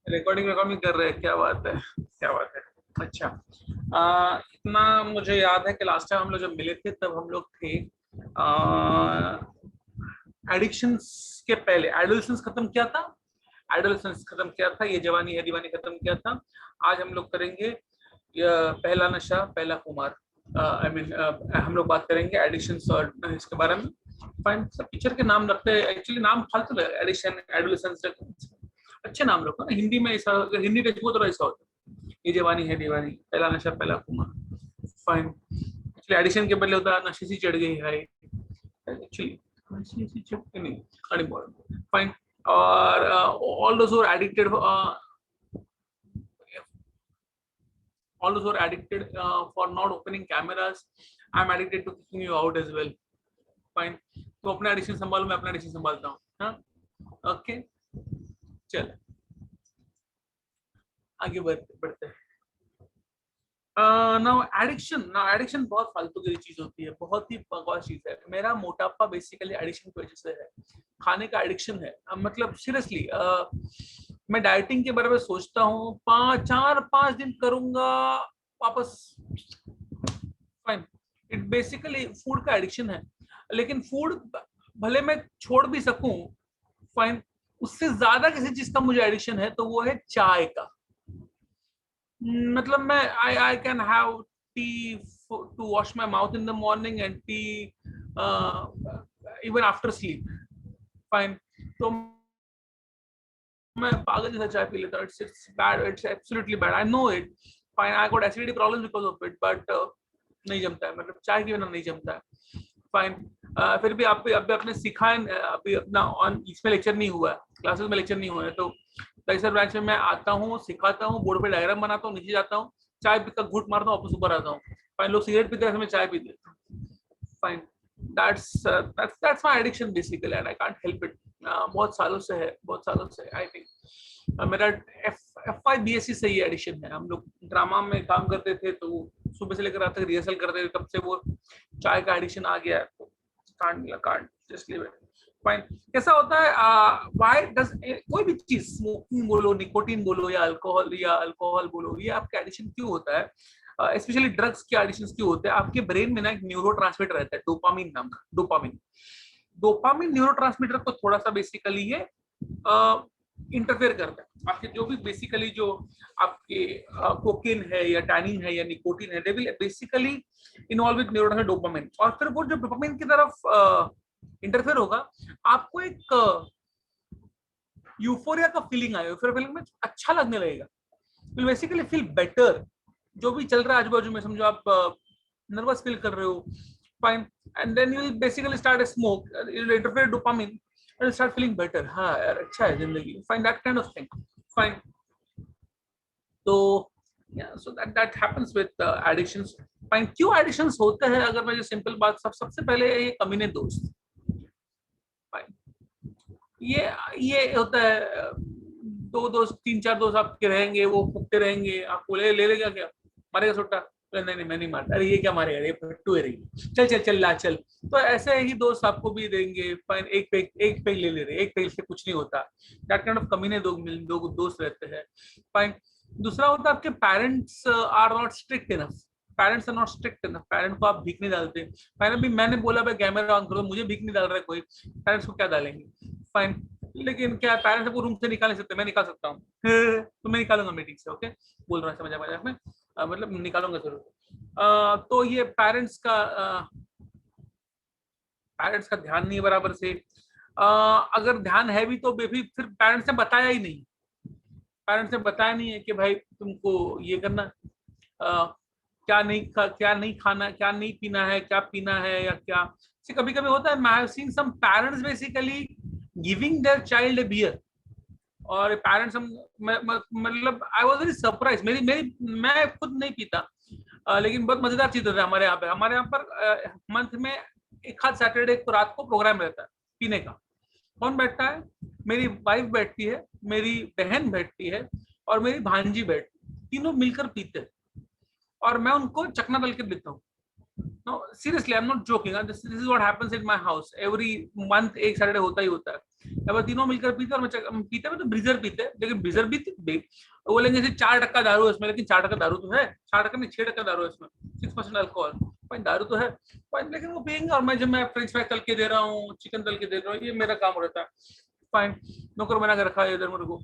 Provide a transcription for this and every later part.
Recording recording कर रहे हैं, क्या बात है, क्या बात है। अच्छा, इतना मुझे याद है कि लास्ट टाइम हम लोग जब मिले थे तब हम लोग थे एडिक्शंस के पहले। एडोलेसेंस खत्म किया था, एडोलेसेंस खत्म किया था, ये जवानी है दीवानी खत्म किया था। आज हम लोग करेंगे पहला नशा पहला खुमार। आई मीन हम लोग बात करेंगे एडिक्शंस और इसके बारे में। फाइन, सब पिक्चर के नाम रखते हैं, एक्चुअली नाम फालतू है, एडिक्शन एडोलेसेंस, अच्छे नाम रखो ना। हिंदी में ऐसा, अगर हिंदी टेक्स्ट तो ऐसा होता है, ये जवानी है दीवानी, पहला नशा पहला खुमार। फाइन, एक्चुअली एडिशन के पहले होता है नशे सी चढ़ गई है, एक्चुअली नशे सी चढ़ नहीं, अनइम्पोर्टेंट। फाइन, और all those who are addicted all those who are addicted for not opening cameras, I'm addicted to kicking you out as well. Fine, तो अपना एडिशन संभालो, मैं अपना एडिशन संभालता हूँ। हाँ, ओके, चल आगे बढ़ते बढ़ते हैं। नाउ एडिक्शन बहुत फालतू की चीज होती है, बहुत ही बकवास चीज है। मेरा मोटापा बेसिकली एडिक्शन की वजह से है, खाने का एडिक्शन है। मतलब सीरियसली, मैं डाइटिंग के बारे में सोचता हूँ, 4-5 दिन करूंगा, वापस। फाइन, इट बेसिकली फूड का एडिक्शन है। लेकिन फूड भले मैं छोड़ भी सकूं, फाइन, उससे ज्यादा किसी चीज का मुझे एडिक्शन है तो वो है चाय का। मतलब मैं I can have tea to wash my mouth in the morning and tea even after sleep. Fine, तो मैं पागल जैसा चाय पी लेता हूँ। It's bad, it's absolutely bad, I know it. Fine, I got acidity problem because of it, but नहीं जमता है, मतलब चाय के बिना नहीं जमता है। फाइन, फिर भी आप अभी आपने सीखा है, अभी अपना ऑन इसमें लेक्चर नहीं हुआ है, क्लासेस में लेक्चर नहीं हुआ है, तो तीसरे ब्रांच में मैं आता हूँ, सिखाता हूँ, बोर्ड पे डायग्राम बनाता हूँ, नीचे जाता हूँ, चाय पी का घूट मारता हूँ, वापस ऊपर आता हूँ। फाइन, लोग सिगरेट पीते हैं, मैं चाय पीते। Fine, that's my addiction basically and I can't help it। बहुत सालों से है, बहुत सालों से आई थिंक। मेरा FY BSc से ही एडिशन है। हम लोग ड्रामा में काम करते थे तो सुबह से लेकर रात तक रिहर्सल करते थे, तब से वो चाय का एडिशन आ गया है, तो can't just leave it. Fine, कैसा होता है, व्हाई डज कोई भी चीज, स्मोकिंग बोलो, निकोटीन बोलो, या अल्कोहल बोलो, ये आपका एडिशन क्यों होता है? स्पेशली ड्रग्स के एडिशन क्यों होते हैं? आपके ब्रेन में ना एक न्यूरोट्रांसमीटर रहता है, डोपामिन नाम का। डोपामिन डोपामिन न्यूरोट्रांसमीटर को थोड़ा सा बेसिकली ये इंटरफेयर करता है। आपके जो भी बेसिकली जो आपके कोकेन है या टैनिन है या निकोटीन है, they will basically involve with neurotransmitter dopamine. और फिर वो जो डोपामिन की तरफ इंटरफेयर होगा, आपको एक यूफोरिया का फीलिंग आएगा, फिर फीलिंग में अच्छा लगने लगेगा, विल बेसिकली फील बेटर। जो भी चल रहा है आजू बाजू में, समझो आप नर्वस फील कर रहे हो, fine, and then you will basically start a smoke, you will interfere dopamine and start feeling better. हाँ यार, अच्छा है जिंदगी, fine, that kind of thing. Fine, तो so that happens with addictions. Fine, क्यों एडिक्शंस होते हैं? अगर मैं जो सिंपल बात, सबसे पहले ये कमीने दोस्त। फाइन, ये होता है, दो दोस्त, 3-4 दोस्त आपके रहेंगे, वो फूकते रहेंगे, आपको ले लेगा क्या, मारेगा सुट्टा? नहीं नहीं, मैं नहीं मारता। अरे ये क्या मारेगा, ये फट्टू है रही, चल चल चल ला चल। तो ऐसे ही दोस्त आपको भी देंगे। फाइन, एक पेग ले रहे, एक पेग से कुछ नहीं होता। दैट काइंड ऑफ कमीने दो दोस्त रहते हैं। फाइन, दूसरा होता है आपके parents are not strict enough. Parents are not strict enough, parents को आप भीख नहीं डालते। फाइन, अभी मैंने बोला भाई कैमरा ऑन करो, मुझे भीख नहीं डाल रहा है कोई, पेरेंट्स को क्या डालेंगे? फाइन, लेकिन क्या पेरेंट्स को रूम से निकाल नहीं सकते? मैं निकाल सकता हूँ तो मैं निकालूंगा मीटिंग से, ओके, बोल रहा है समझा मजाक में, मतलब निकालूंगा जरूर। तो ये पेरेंट्स का ध्यान नहीं है बराबर से। अगर ध्यान है भी तो भी फिर पेरेंट्स ने बताया ही नहीं, पेरेंट्स ने बताया नहीं है कि भाई तुमको ये करना, क्या नहीं खाना, क्या नहीं पीना है, क्या पीना है या क्या। कभी कभी होता है, I have seen some parents basically giving their child a beer, और पेरेंट्स हम मतलब आई वाज वेरी सरप्राइज। मेरी मेरी मैं खुद नहीं पीता, लेकिन बहुत मजेदार चीज होता है हमारे यहाँ पर मंथ में एक आध सैटरडे को रात को प्रोग्राम रहता है पीने का। कौन बैठता है? मेरी वाइफ बैठती है, मेरी बहन बैठती है, और मेरी भांजी बैठती है, तीनों मिलकर पीते हैं, और मैं उनको चकना दल के देता हूँ। No, seriously, I'm not joking. This is what happens in my house. Every month एक सैटरडे होता ही होता है। अब तीनों मिलकर पीते और मैं पीते में तो ब्रीजर पीते, लेकिन ब्रीजर भी वो बोलेंगे 4% दारू है इसमें, लेकिन 4% दारू तो है, 4% नहीं 6% दारू है इसमें, 6% अल्कोहल, फाइन दारू तो है फाइन, लेकिन वो पियेंगे। और मैं जब मैं फ्रेंच फ्राई तल के दे रहा हूँ, चिकन तल के दे रहा हूँ, ये मेरा काम रहता है, फाइन, नौकर बना के रखा है इधर मेरे को।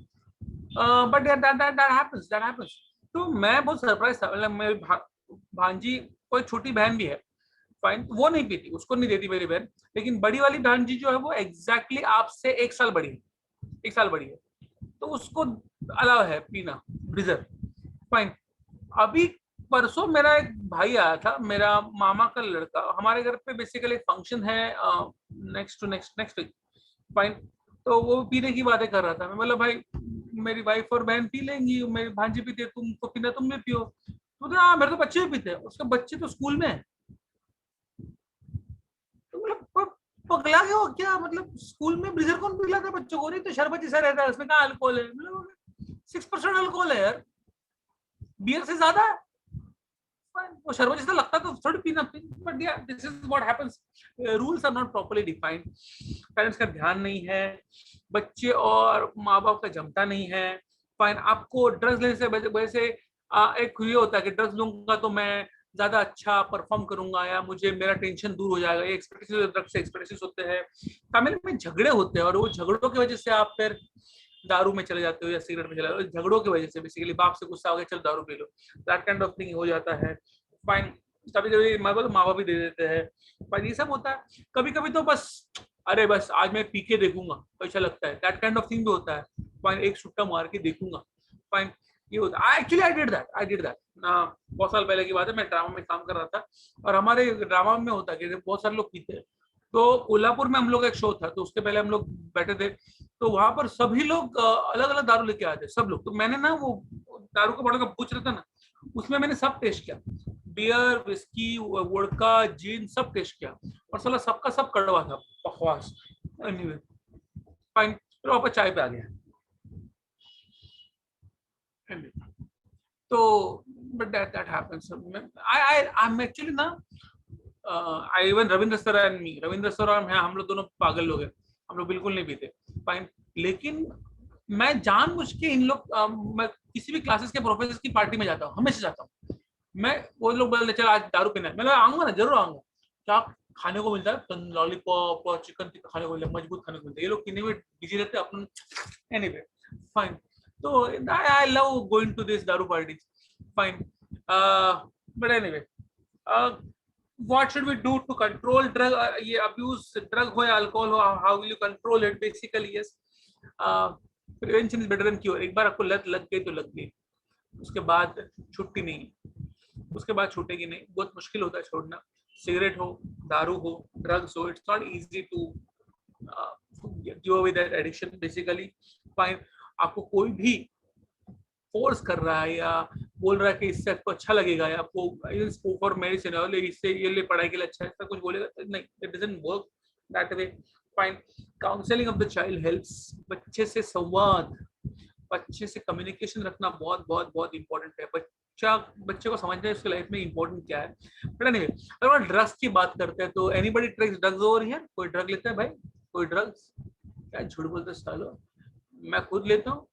But that happens. तो मैं बहुत सरप्राइज था, मतलब मेरी भांजी, कोई छोटी बहन भी है, फाइन, वो नहीं पीती, उसको नहीं देती मेरी बहन, लेकिन बड़ी वाली भांजी जो है वो एग्जैक्टली आपसे 1 साल बड़ी है, 1 साल बड़ी है, तो उसको अलाउ है पीना ब्रिजर, फाइन। अभी परसों मेरा एक भाई आया था, मेरा मामा का लड़का, हमारे घर पे बेसिकली एक फंक्शन है नेक्स्ट वीक, फाइन। तो वो पीने की बातें कर रहा था, मैं बोला भाई मेरी वाइफ और बहन पी लेंगी, मेरी भांजी पीती है, तुमको पीना तुम भी पियो, तो हाँ मेरे तो बच्चे भी पीते हैं, उसके बच्चे तो स्कूल में है। तो मतलब पगला गया हो क्या, मतलब स्कूल में ब्रिजर कौन पिलाता है बच्चों को, नहीं तो शरबत जैसा रहता है, उसमें कहाँ अल्कोहल है, मतलब 6% अल्कोहल है यार, बियर से ज्यादा है, वो शरबत जैसा लगता है तो थोड़ी पीना, बट या this is what happens, rules are not properly defined, parents का ध्यान नहीं है, बच्चे और माँ बाप का जमता नहीं है, फाइन। आपको ड्रग्स लेने से वजह से एक ये होता है कि ड्रग्स लूंगा तो मैं ज्यादा अच्छा परफॉर्म करूंगा, या मुझे मेरा टेंशन दूर हो जाएगा, ये एक्सपेक्टेशन ड्रग्स से एक्सपेक्टेशन होते हैं, फैमिली में झगड़े होते हैं, और वो झगड़ों की वजह से आप फिर दारू में चले जाते हो या सिगरेट में चले जाते हो, झगड़ों की वजह से, बेसिकली बाप से गुस्सा हो गया चल दारू P low, that kind of thing हो जाता है, फाइन। कभी कभी माँ बाप भी दे देते हैं, फाइन, ये सब होता है। कभी कभी तो बस अरे बस आज मैं पी के देखूंगा तो अच्छा लगता है, दैट काइंड ऑफ थिंग भी होता है, फाइन, एक छुट्टा मार के देखूंगा, फाइन, ये होता है। एक्चुअली आई डिड दैट बहुत साल पहले की बात है, मैं ड्रामा में काम कर रहा था, और हमारे ड्रामा में होता है कि बहुत सारे लोग पीते हैं, तो कोल्हापुर में हम लोग एक शो था, तो उसके पहले हम लोग बैठे थे, तो वहां पर सभी लोग अलग अलग दारू लेके आते, सब लोग, तो मैंने ना वो दारू का बड़ा का पूछ रहा था ना, उसमें मैंने सब टेस्ट किया, बियर, विस्की, वोडका, जीन, सब टेस्ट किया, और साला सबका सब कड़वा था, बकवास, एनीवे, फाइन, फिर वापस चाय पे आ गया। Anyway, तो but that happens, I'm actually ना, I even Ravindra sir and me, Ravindra sir और मैं, हम लोग दोनों पागल लोग हैं, हम लोग बिल्कुल नहीं पीते, फाइन, लेकिन मैं जानबूझ के इन लोग मैं किसी भी क्लासेस के प्रोफेसर की पार्टी में जाता हूँ, हमेशा जाता हूँ मैं, वो लोग बोलते चल आज दारू पीना है, मैं आऊंगा ना, जरूर आऊंगा, क्या खाने को मिलता है, लॉलीपॉप और चिकन टिक्का खाने को मिलता है, मजबूत खाने को मिलता है, ये लोग पीने में बिजी रहते हैं अपन, एनीवे, फाइन। तो I love going to this दारू party, fine, but anyway, what should we do to control drug ये abuse, drug हो या alcohol हो, how will you control it, basically yes, prevention is better than cure। एक बार आपको लत लग गई तो लग गई, उसके बाद छुट्टी नहीं, उसके बाद छूटेगी नहीं, बहुत मुश्किल होता है छोड़ना, सिगरेट हो, दारू हो, ड्रग्स हो, it's not easy to give away that addiction, basically, fine. आपको कोई भी फोर्स कर रहा है या बोल रहा है कि इससे आपको अच्छा लगेगा, या आपको फॉर मेडिसिन इससे ये ले पढ़ाई के लिए अच्छा है, ऐसा कुछ बोलेगा तो नहीं, it doesn't work that way, fine. Counselling of the child helps, बच्चे से संवाद, बच्चे से कम्युनिकेशन रखना बहुत बहुत बहुत इंपॉर्टेंट है, बच्चे को समझना है उसकी लाइफ में इंपॉर्टेंट क्या है। बट एनीवे, अगर हम ड्रग्स की बात करते हैं तो anybody takes drugs over here, कोई ड्रग लेता है भाई, कोई ड्रग्स, क्या झूठ बोलते सालो, मैं खुद लेता हूँ,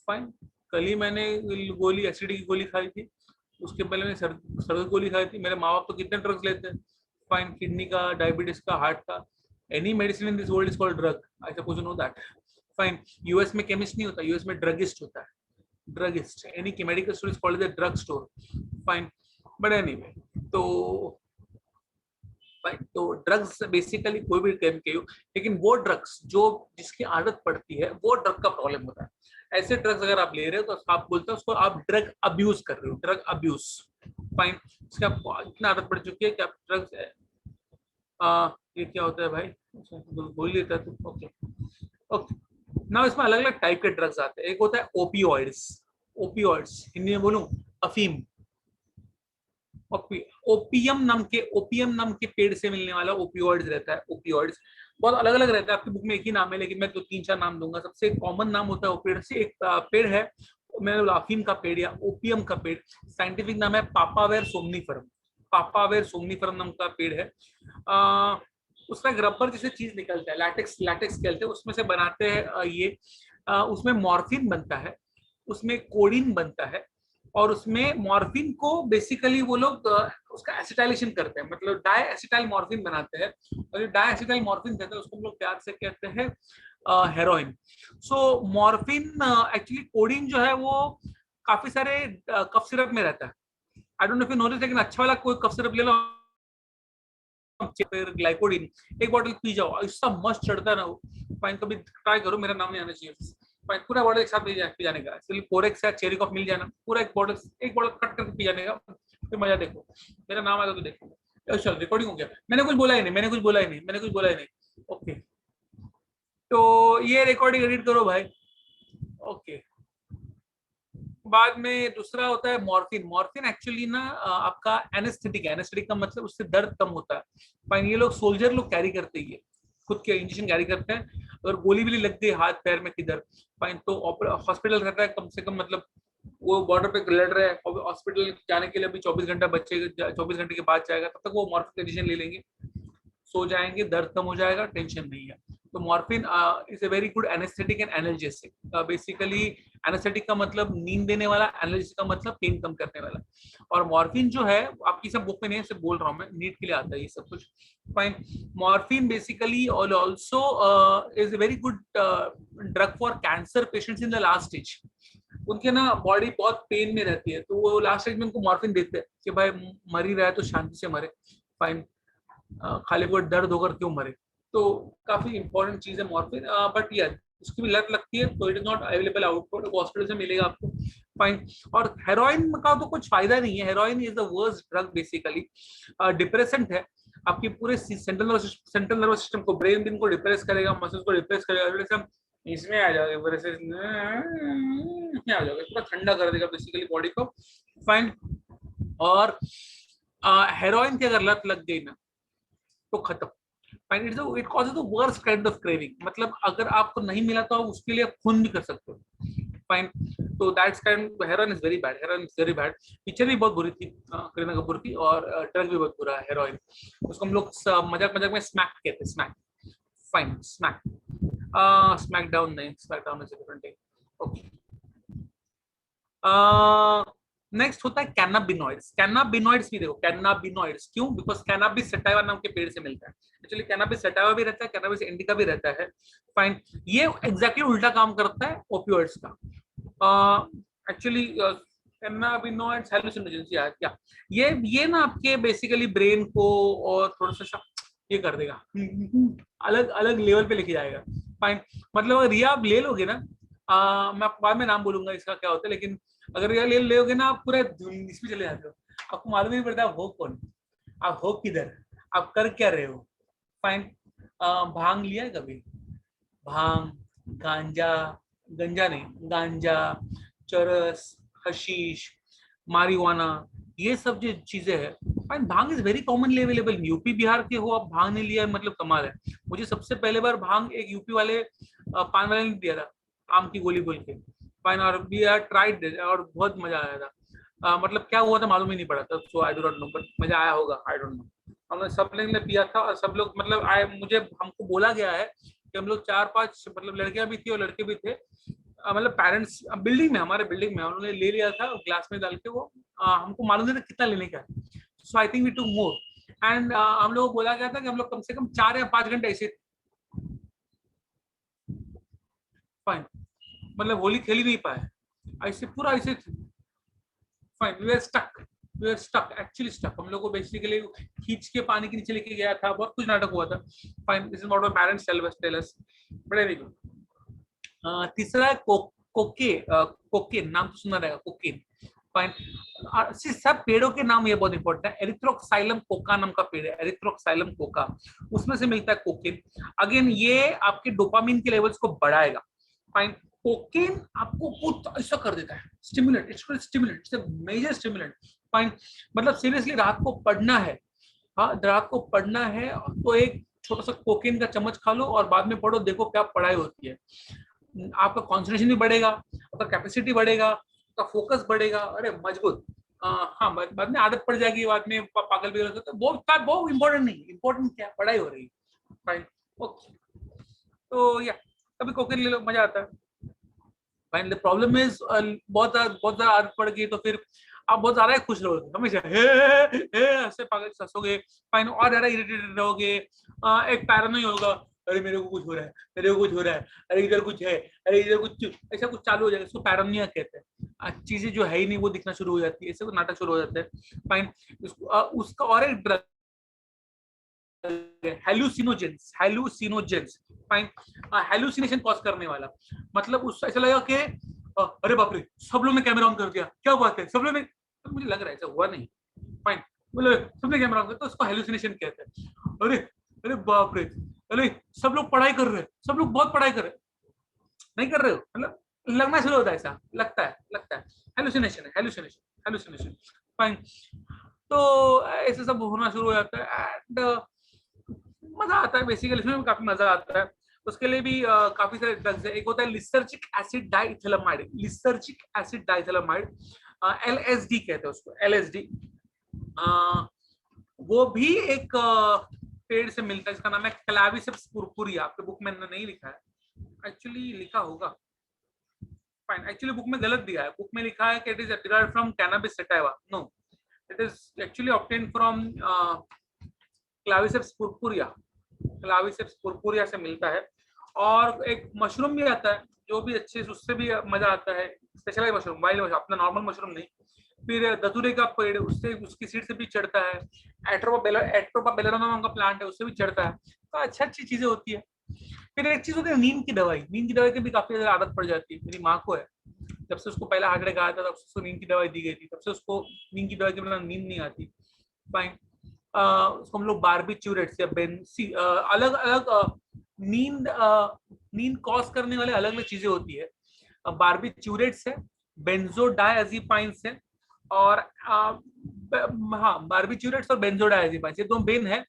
फाइन। कल ही मैंने गोली, एसिड की गोली खाई थी, उसके पहले मैंने सर्द गोली खाई थी, मेरे माँ बाप तो कितने ड्रग्स लेते हैं, फाइन, किडनी का, डायबिटीज का, हार्ट का, any medicine in this world is called drug, I suppose you know that, fine. US में केमिस्ट नहीं होता, यूएस में ड्रगिस्ट होता है, druggist, any medical store is called the drug store, fine. But anyway, तो तो drugs basically कोई भी टाइप के हो, लेकिन वो ड्रग्स जो जिसकी आदत पड़ती है वो ड्रग का प्रॉब्लम होता है। ऐसे ड्रग्स अगर आप ले रहे हो तो आप बोलते हैं उसको आप ड्रग अब्यूज कर रहे हो, ड्रग अब्यूज, फाइन। इसकी आपको इतना आदत पड़ चुकी है कि आप ड्रग्स, ये क्या होता है भाई, बोल लेता है तो ओके ओके ना। इसमें अलग अलग टाइप के ड्रग्स आते हैं, एक होता है ओपियोइड्स, ओपियोइड्स हिंदी में बोलूं अफीम, ओपियम नाम के पेड़ से मिलने वाला ओपियोइड्स रहता है, ओपियोइड्स बहुत अलग अलग रहता है, आपकी बुक में एक ही नाम है, लेकिन मैं तो 3-4 नाम दूंगा। सबसे कॉमन नाम होता है ओपियोइड से, एक पेड़ है, मैंने बोला अफीम का पेड़ या ओपियम का पेड़, साइंटिफिक नाम है पापावेर सोमनीफरम, पापावेर सोमनीफरम नाम का पेड़ है। उसका एक रबर जैसे चीज निकलता है, लैटेक्स लैटेक्स कहते हैं, उसमें से बनाते हैं ये। उसमें मॉर्फिन बनता है, उसमें कोडीन बनता है, और उसमें मॉर्फिन को बेसिकली वो लोग उसका एसिटाइलेशन करते हैं, मतलब डाई एसिटाइल मॉर्फिन बनाते हैं। और जो डाई एसिटाइल मॉर्फिन कहते हैं उसको हम लोग प्यार से कहते हैं हेरोइन। सो मॉर्फिन एक्चुअली कोडीन जो है वो काफी सारे कफ सिरप में रहता है। I don't know if you notice, लेकिन अच्छा वाला कोई कफ सिरप ले लो, फिर ग्लाइकोडिन एक बॉटल पी जाओ, इसका मस्त चढ़ता है ना वो। फाइन, कभी ट्राई करो, मेरा नाम नहीं आना चाहिए। फाइन, पूरा बॉटल एक साथ पी जाने का, एक्चुअली कोरेक्स या चेरी कॉफ मिल जाना, पूरा एक बॉटल कट करके पी जाने का, फिर मजा देखो। मेरा नाम आएगा तो देखो। चल रिकॉर्डिंग हो गया, मैंने कुछ बोला ही नहीं, मैंने कुछ बोला ही नहीं, मैंने कुछ बोला ही नहीं। ओके, तो ये रिकॉर्डिंग एडिट करो भाई। ओके, बाद में दूसरा होता है मॉर्फिन। मॉर्फिन एक्चुअली ना आपका एनेस्थेटिक है, एनेस्थेटिक का मतलब उससे दर्द कम होता है। फाइन, ये लोग सोल्जर लोग कैरी करते हैं, खुद के इंजेक्शन कैरी करते हैं। अगर गोली भी लग गई हाथ पैर में किधर, फाइन, तो हॉस्पिटल रहता है कम से कम, मतलब वो बॉर्डर पे लड़ रहे हैं, हॉस्पिटल जाने के लिए अभी 24 घंटा बचेगा, 24 घंटे के बाद जाएगा, तब तक वो मॉर्फिन का इंजेक्शन ले लेंगे, सो जाएंगे, दर्द कम हो जाएगा, टेंशन नहीं है। तो morphine is a very good anaesthetic and analgesic. Basically anaesthetic का मतलब नींद देने वाला, एनाल्जेसिक का मतलब पेन कम करने वाला। और मॉर्फिन जो है आपकी सब बुक में नहीं, सिर्फ बोल रहा हूँ मैं, नीट के लिए आता है ये सब कुछ। Fine, morphine basically also is a very good drug for cancer patients in the last stage. उनके ना बॉडी बहुत पेन में रहती है, तो वो लास्ट स्टेज में उनको मॉर्फिन देते हैं कि भाई मर ही रहा है तो शांति से मरे। फाइन, खाली को दर्द होकर क्यों मरे। तो काफी इंपॉर्टेंट चीज है मॉर्फिन, बट यार उसकी भी लत लगती है, तो it is not available output, hospital से मिलेगा आपको। फाइन, और हेरोइन का तो कुछ फायदा नहीं है, heroin is the worst drug basically. Depressant है, आपकी पूरे सेंट्रल नर्वस सिस्टम को, ब्रेन को डिप्रेस करेगा, मसल्स को डिप्रेस करेगा, इसमें आ जाओगे, इसमें आ जाओगे, पूरा ठंडा कर देगा बेसिकली बॉडी को। फाइन, और हेरोइन की अगर लत लग गई ना तो खत्म। Fine, it causes the worst kind of craving, मतलब अगर आपको नहीं मिला तो आप उसके लिए खून भी कर सकते हो। फाइन, तो that's kind, heroin is very bad, heroin is very bad. Picture भी बहुत बुरी थी करीना कपूर की, और ड्रग भी बहुत बुरा है हेरोइन। उसको हम लोग मजाक मजाक में स्मैक कहते हैं, smack. Fine, smack, smack down नहीं, smack down is a different thing. Okay, next होता है कैनाबिनॉइड्स। कैनाबिनॉइड्स भी देखो, कैनाबिनॉइड्स क्यों, बिकॉज कैनाबिस सटाइवा नाम के पेड़ से मिलता है। एक्चुअली कैनाबिस सटाइवा भी रहता है, कैनाबिस इंडिका भी रहता है। फाइन, ये एग्जैक्टली उल्टा काम करता है ओपियोइड्स का। एक्चुअली कैनाबिनॉइड्स हैलुसिनोजेंस यार क्या, ये ना आपके बेसिकली ब्रेन को और थोड़ा सा ये कर देगा, अलग अलग लेवल पे लेके जाएगा। फाइन, मतलब अगर ये आप ले लोगे ना, मैं आपको बाद में नाम बोलूंगा इसका क्या होता है, लेकिन अगर ये ले लोगे ना आप पूरा इसमें चले जाते हो, आपको मालूम नहीं पड़ता आप हो कौन, आप हो किधर, आप कर क्या रहे हो। फाइन, भांग लिया है कभी, भांग, गांजा, गंजा नहीं गांजा, चरस, हशीश, मारिवाना, ये सब जो चीजें हैं। Fine, bhang is very commonly available. UP Bihar के हो आप, भांग नहीं लिया, मतलब कमाल है। मुझे सबसे पहले बार भांग एक यूपी वाले पान वाले ने दिया था, आम की गोली बोल के। फाइन, और वी आर ट्राइड और बहुत मजा आया था। मतलब क्या हुआ था मालूम ही नहीं पड़ा था, so I do not know, but मजा आया होगा, आई डोंट नो। हमने सब लोग ने पिया था, और सब लोग मतलब आए, मुझे हमको बोला गया है कि हम लोग 4-5 मतलब लड़कियां भी थी और लड़के भी थे, मतलब पेरेंट्स बिल्डिंग में, हमारे बिल्डिंग में उन्होंने ले लिया था ग्लास में डाल के वो, हमको मालूम नहीं था कितना लेने का, so I think we two more. And हम लोग को बोला गया था कि हम लोग कम से कम 4 या 5 घंटे ऐसे, फाइन, मतलब होली खेल ही नहीं पाए, ऐसे पूरा ऐसे। Fine, we are stuck, we are stuck, actually stuck. हम लोग को बेसिकली खींच के पानी के नीचे लेके गया था, बहुत कुछ नाटक हुआ था। Fine, this is what my parents tell us, but very good. तीसरा है कोकेन, नाम तो सुना रहेगा, कोकेन। फाइन, सब पेड़ों के नाम ये बहुत इंपॉर्टेंट है। एरिथ्रोक्साइलम कोका नाम का पेड़ है, एरिथ्रोक्साइलम कोका, उसमें से मिलता है कोकेन। अगेन ये आपके डोपामिन के लेवल्स को बढ़ाएगा। फाइन, कोकेन आपको कुछ ऐसा कर देता है, stimulate, it's stimulate, it's a major stimulant. Fine, मतलब सीरियसली रात को पढ़ना है, हाँ रात को पढ़ना है तो एक छोटा सा कोकेन का चम्मच खा लो और बाद में पढ़ो, देखो क्या पढ़ाई होती है। आपका कॉन्सेंट्रेशन भी बढ़ेगा, आपका कैपेसिटी बढ़ेगा, आपका फोकस बढ़ेगा, अरे मजबूत। हाँ, बाद में आदत पड़ जाएगी, बाद में पागल भी हो सकता है, बहुत इंपॉर्टेंट नहीं, इंपॉर्टेंट क्या, पढ़ाई हो रही है। Fine, okay. तो या कभी कोकेन ले लो, मजा आता है। फाइन, द प्रॉब्लम इज बहुत ज्यादा आदत पड़ गई तो फिर आप बहुत ज्यादा खुश रहोगे हमेशा, हे ऐसे पागल हंसोगे। फाइन, और ज्यादा इरिटेटेड रहोगे, एक पैरानोई होगा, अरे मेरे को कुछ हो रहा है, मेरे को कुछ हो रहा है, अरे इधर कुछ है, अरे इधर कुछ, ऐसा कुछ चालू हो जाएगा। इसको पैरानोइया कहते हैं। चीजें जो है ही नहीं वो दिखना शुरू हो जाती है, ऐसे कुछ नाटक शुरू हो जाते हैं। फाइन, उसका और एक ड्रग हेलुसिनोजेंस, हेलुसिनोजेंस। फाइन, हेलुसिनेशन कॉज करने वाला, मतलब उस ऐसा लगा कि अरे बाप रे सब लोग ने कैमरा ऑन कर दिया, क्या बात है, सब लोग ने, तो मुझे लग रहा है ऐसा हुआ नहीं। फाइन, बोले सबने कैमरा ऑन कर दिया, तो उसको हेलुसिनेशन कहते हैं। अरे अरे बाप रे, अरे सब लोग पढ़ाई कर रहे हैं, सब लोग बहुत पढ़ाई कर रहे हैं, नहीं कर रहे हो, मतलब लगना शुरू होता है, ऐसा लगता है हेलुसिनेशन है, हेलुसिनेशन, हेलुसिनेशन। फाइन, तो ऐसे सब होना शुरू हो जाता है एंड मजा आता है, बेसिकली इसमें काफी मजा आता है। उसके लिए भी काफी सारे ड्रग्स है। एक होता है lysergic acid diethylamide, lysergic acid diethylamide, LSD कहते हैं उसको, एलएसडी। वो भी एक पेड़ से मिलता है, इसका नाम है क्लाविसेप्स पुरपुरिया। आपके बुक में नहीं लिखा है, एक्चुअली लिखा होगा, फाइन, एक्चुअली बुक में गलत दिया है, बुक में लिखा है कि it is derived from cannabis sativa, no, it is actually obtained from claviceps purpurea, claviceps purpurea से मिलता है। और एक मशरूम भी आता है जो भी अच्छे से, उससे भी मजा आता है, स्पेशलाइज मशरूम, वाइल्ड मशरूम, अपना नॉर्मल मशरूम नहीं। फिर धतूरे का पेड़, उससे उसकी सीड से भी चढ़ता है। एट्रोपा बेलेरोना नाम का प्लांट है, उससे भी चढ़ता है। तो अच्छी चीजें होती है। फिर एक चीज होती है नींद की दवाई, नींद की दवाई की भी काफी ज्यादा आदत पड़ जाती है। मेरी माँ को है, जब से उसको पहला हार्ट अटैक आया था तब से उसको नींद की दवाई दी गई थी, तब से उसको नींद की दवाई के बिना नींद नहीं आती। फाइन, उसको हम लोग बारबिट्यूरेट्स या बेंसी, अलग अलग नींद नींद कॉज करने वाले अलग अलग चीजें होती है। बारबिट्यूरेट्स है, बेंजोडायazepines है, और हाँ बारबिट्यूरेट्स और बेंजोडायazepines, ये दो बेन है।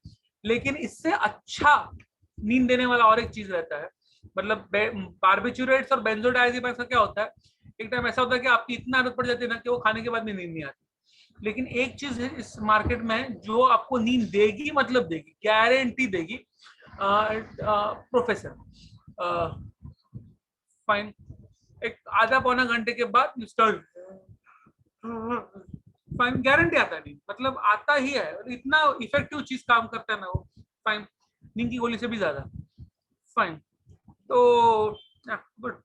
लेकिन इससे अच्छा नींद देने वाला और एक चीज रहता है, मतलब बारबिट्यूरेट्स और बेंजोडायazepines का क्या होता है, एक टाइम ऐसा होता है कि आपकी इतना आदत पड़ जाती है ना कि वो खाने के बाद भी नींद नहीं आती। लेकिन एक चीज है इस मार्केट में जो आपको नींद देगी, मतलब देगी, गारंटी देगी, प्रोफेसर। फाइन, एक आधा पौना घंटे के बाद स्टार्ट, फाइन, गारंटी आता है नींद, मतलब आता ही है, इतना इफेक्टिव चीज काम करता है ना वो। फाइन, नींद की गोली से भी ज्यादा। फाइन, तो गुड।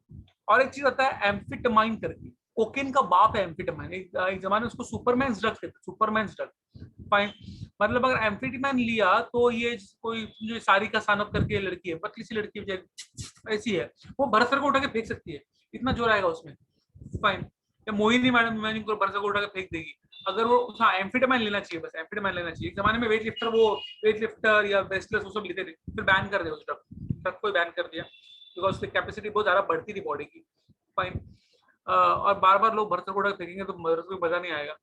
और एक चीज होता है एम्फिटामाइन करके, कोकेन का बाप है एम्फिटामाइन, एक जमाने में उसको सुपरमैन ड्रग कहते, सुपरमैन ड्रग। फाइन, मतलब अगर एम्फिटामाइन लिया तो ये कोई जो सारिका सानप करके लड़की है, पतली सी लड़की है, ऐसी है, वो भरसर को उठा के फेंक सकती है, इतना जोर आएगा उसमें। फाइन, या मोहिनी मैडम को भरसर को उठा के फेंक देगी अगर वो, हाँ एम्फिटामाइन लेना चाहिए, बस एम्फिटामाइन लेना चाहिए। एक जमाने में वेट लिफ्टर या रेसलर्स वो सब लेते थे, फिर बैन कर दिया उस ड्रग को, बैन कर दिया बिकॉज उसकी कैपेसिटी बहुत ज्यादा बढ़ती थी बॉडी की। फाइन, और बार बार लोग भरसक उठा फेंकेंगे तो कोई मजा नहीं आएगा।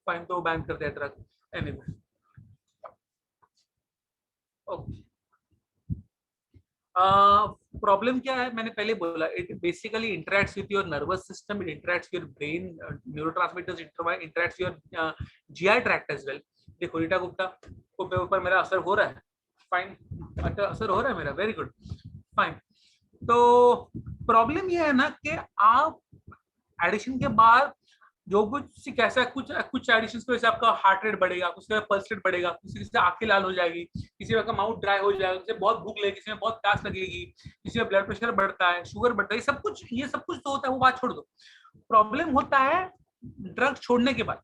फाइन, तो बैन कर दिया ड्रग। Anyway, okay. प्रॉब्लम क्या है, मैंने पहले बोला, it basically interacts with your nervous system, it interacts your brain, neurotransmitters interacts your GI tract as well. देखो रीटा गुप्ता को ऊपर मेरा असर हो रहा है, फाइन, असर हो रहा है मेरा, वेरी गुड। फाइन, तो प्रॉब्लम ये है ना कि आप एडिशन के बाद जो कुछ कैसा कुछ एडिशन की वजह से आपका हार्ट रेट बढ़ेगा, कुछ पल्स रेट बढ़ेगा, किसी से आंखें लाल हो जाएगी, किसी का माउथ ड्राई हो जाएगा, किसी बहुत भूख लगेगी, किसी में बहुत प्यास लगेगी, किसी में ब्लड प्रेशर बढ़ता है, शुगर बढ़ता है, ये सब कुछ तो होता है, वो बात छोड़ दो। प्रॉब्लम होता है ड्रग छोड़ने के बाद।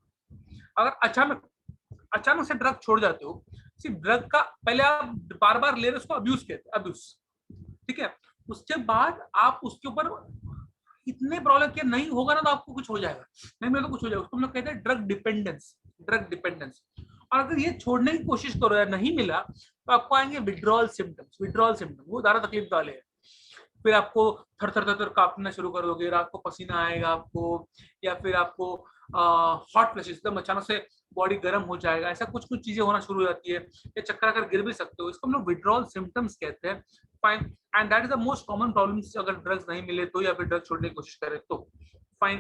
अगर अचानक से ड्रग छोड़ जाते हो, सिर्फ ड्रग का पहले आप बार बार ले रहे, उसको अब्यूज कहते हैं, अब्यूज, ठीक है। उसके बाद आप उसके ऊपर इतने प्रॉब्लम क्या नहीं होगा ना तो आपको कुछ हो जाएगा, नहीं मेरे तो कुछ हो जाएगा, उसको हम लोग कहते हैं ड्रग डिपेंडेंस, ड्रग डिपेंडेंस। और अगर ये छोड़ने की कोशिश करो या नहीं मिला तो आपको आएंगे विड्रॉल सिम्टम्स, विड्रॉल सिम्टम्स वो ज्यादा तकलीफ वाले हैं। फिर आपको थर थर थर थर कांपना शुरू कर दोगे, रात को पसीना आएगा आपको, या फिर आपको हॉट फ्लैशेस, एकदम अचानक से बॉडी गर्म हो जाएगा, ऐसा कुछ कुछ चीजें होना शुरू हो जाती है, या चक्कर आकर गिर भी सकते हो, इसको हम लोग विड्रॉल सिम्टम्स कहते हैं। Fine, and that is the most common problems अगर ड्रग्स नहीं मिले तो, या फिर ड्रग्स छोड़ने की कोशिश करें तो। फाइन,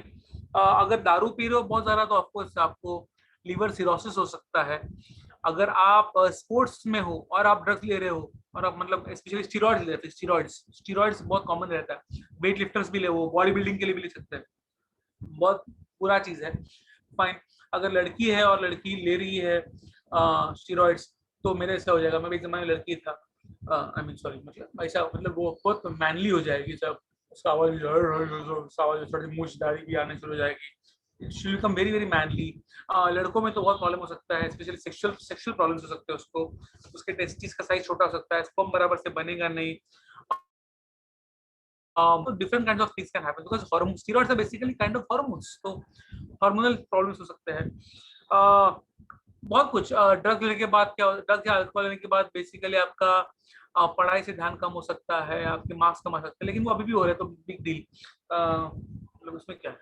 अगर दारू पी रहे हो बहुत ज्यादा तो ऑफकोर्स आपको लीवर सिरोसिस हो सकता है। अगर आप स्पोर्ट्स में हो और आप ड्रग्स ले रहे हो और अब मतलब स्पेशली स्टीरॉइड्स लेते हैं, स्टीरॉइड्स बहुत कॉमन रहता है, वेट लिफ्टर्स भी ले, वो बॉडी बिल्डिंग के लिए भी ले सकते हैं, बहुत बुरा चीज है। फाइन, अगर लड़की है और लड़की ले रही है स्टीरॉइड्स तो मेरे ऐसा हो जाएगा, मैं भी एक जमाने में लड़की था, आई मीन सॉरी, मतलब ऐसा मतलब वो बहुत मैनली हो जाएगी सब, उसका आवाज थोड़ी मूछ दाढ़ी भी आने शुरू हो जाएगी, she will become very very manly. लड़कों में तो बहुत प्रॉब्लम हो सकता है, स्पेशली सेक्सुअल प्रॉब्लम्स हो सकते हैं उसको, उसके टेस्टिस का साइज छोटा हो सकता है, स्पर्म बराबर से बनेगा नहीं, different kinds of things can happen because hormone steroids are basically kind of hormones, तो hormonal problems हो सकते हैं। बहुत कुछ ड्रग लेने के बाद क्या, ड्रग या अल्कोहल लेने के बाद बेसिकली आपका पढ़ाई से ध्यान कम हो सकता है, आपके मार्क्स कम आ सकते हैं, लेकिन वो अभी भी हो रहा है तो बिग डील, मतलब उसमें क्या है,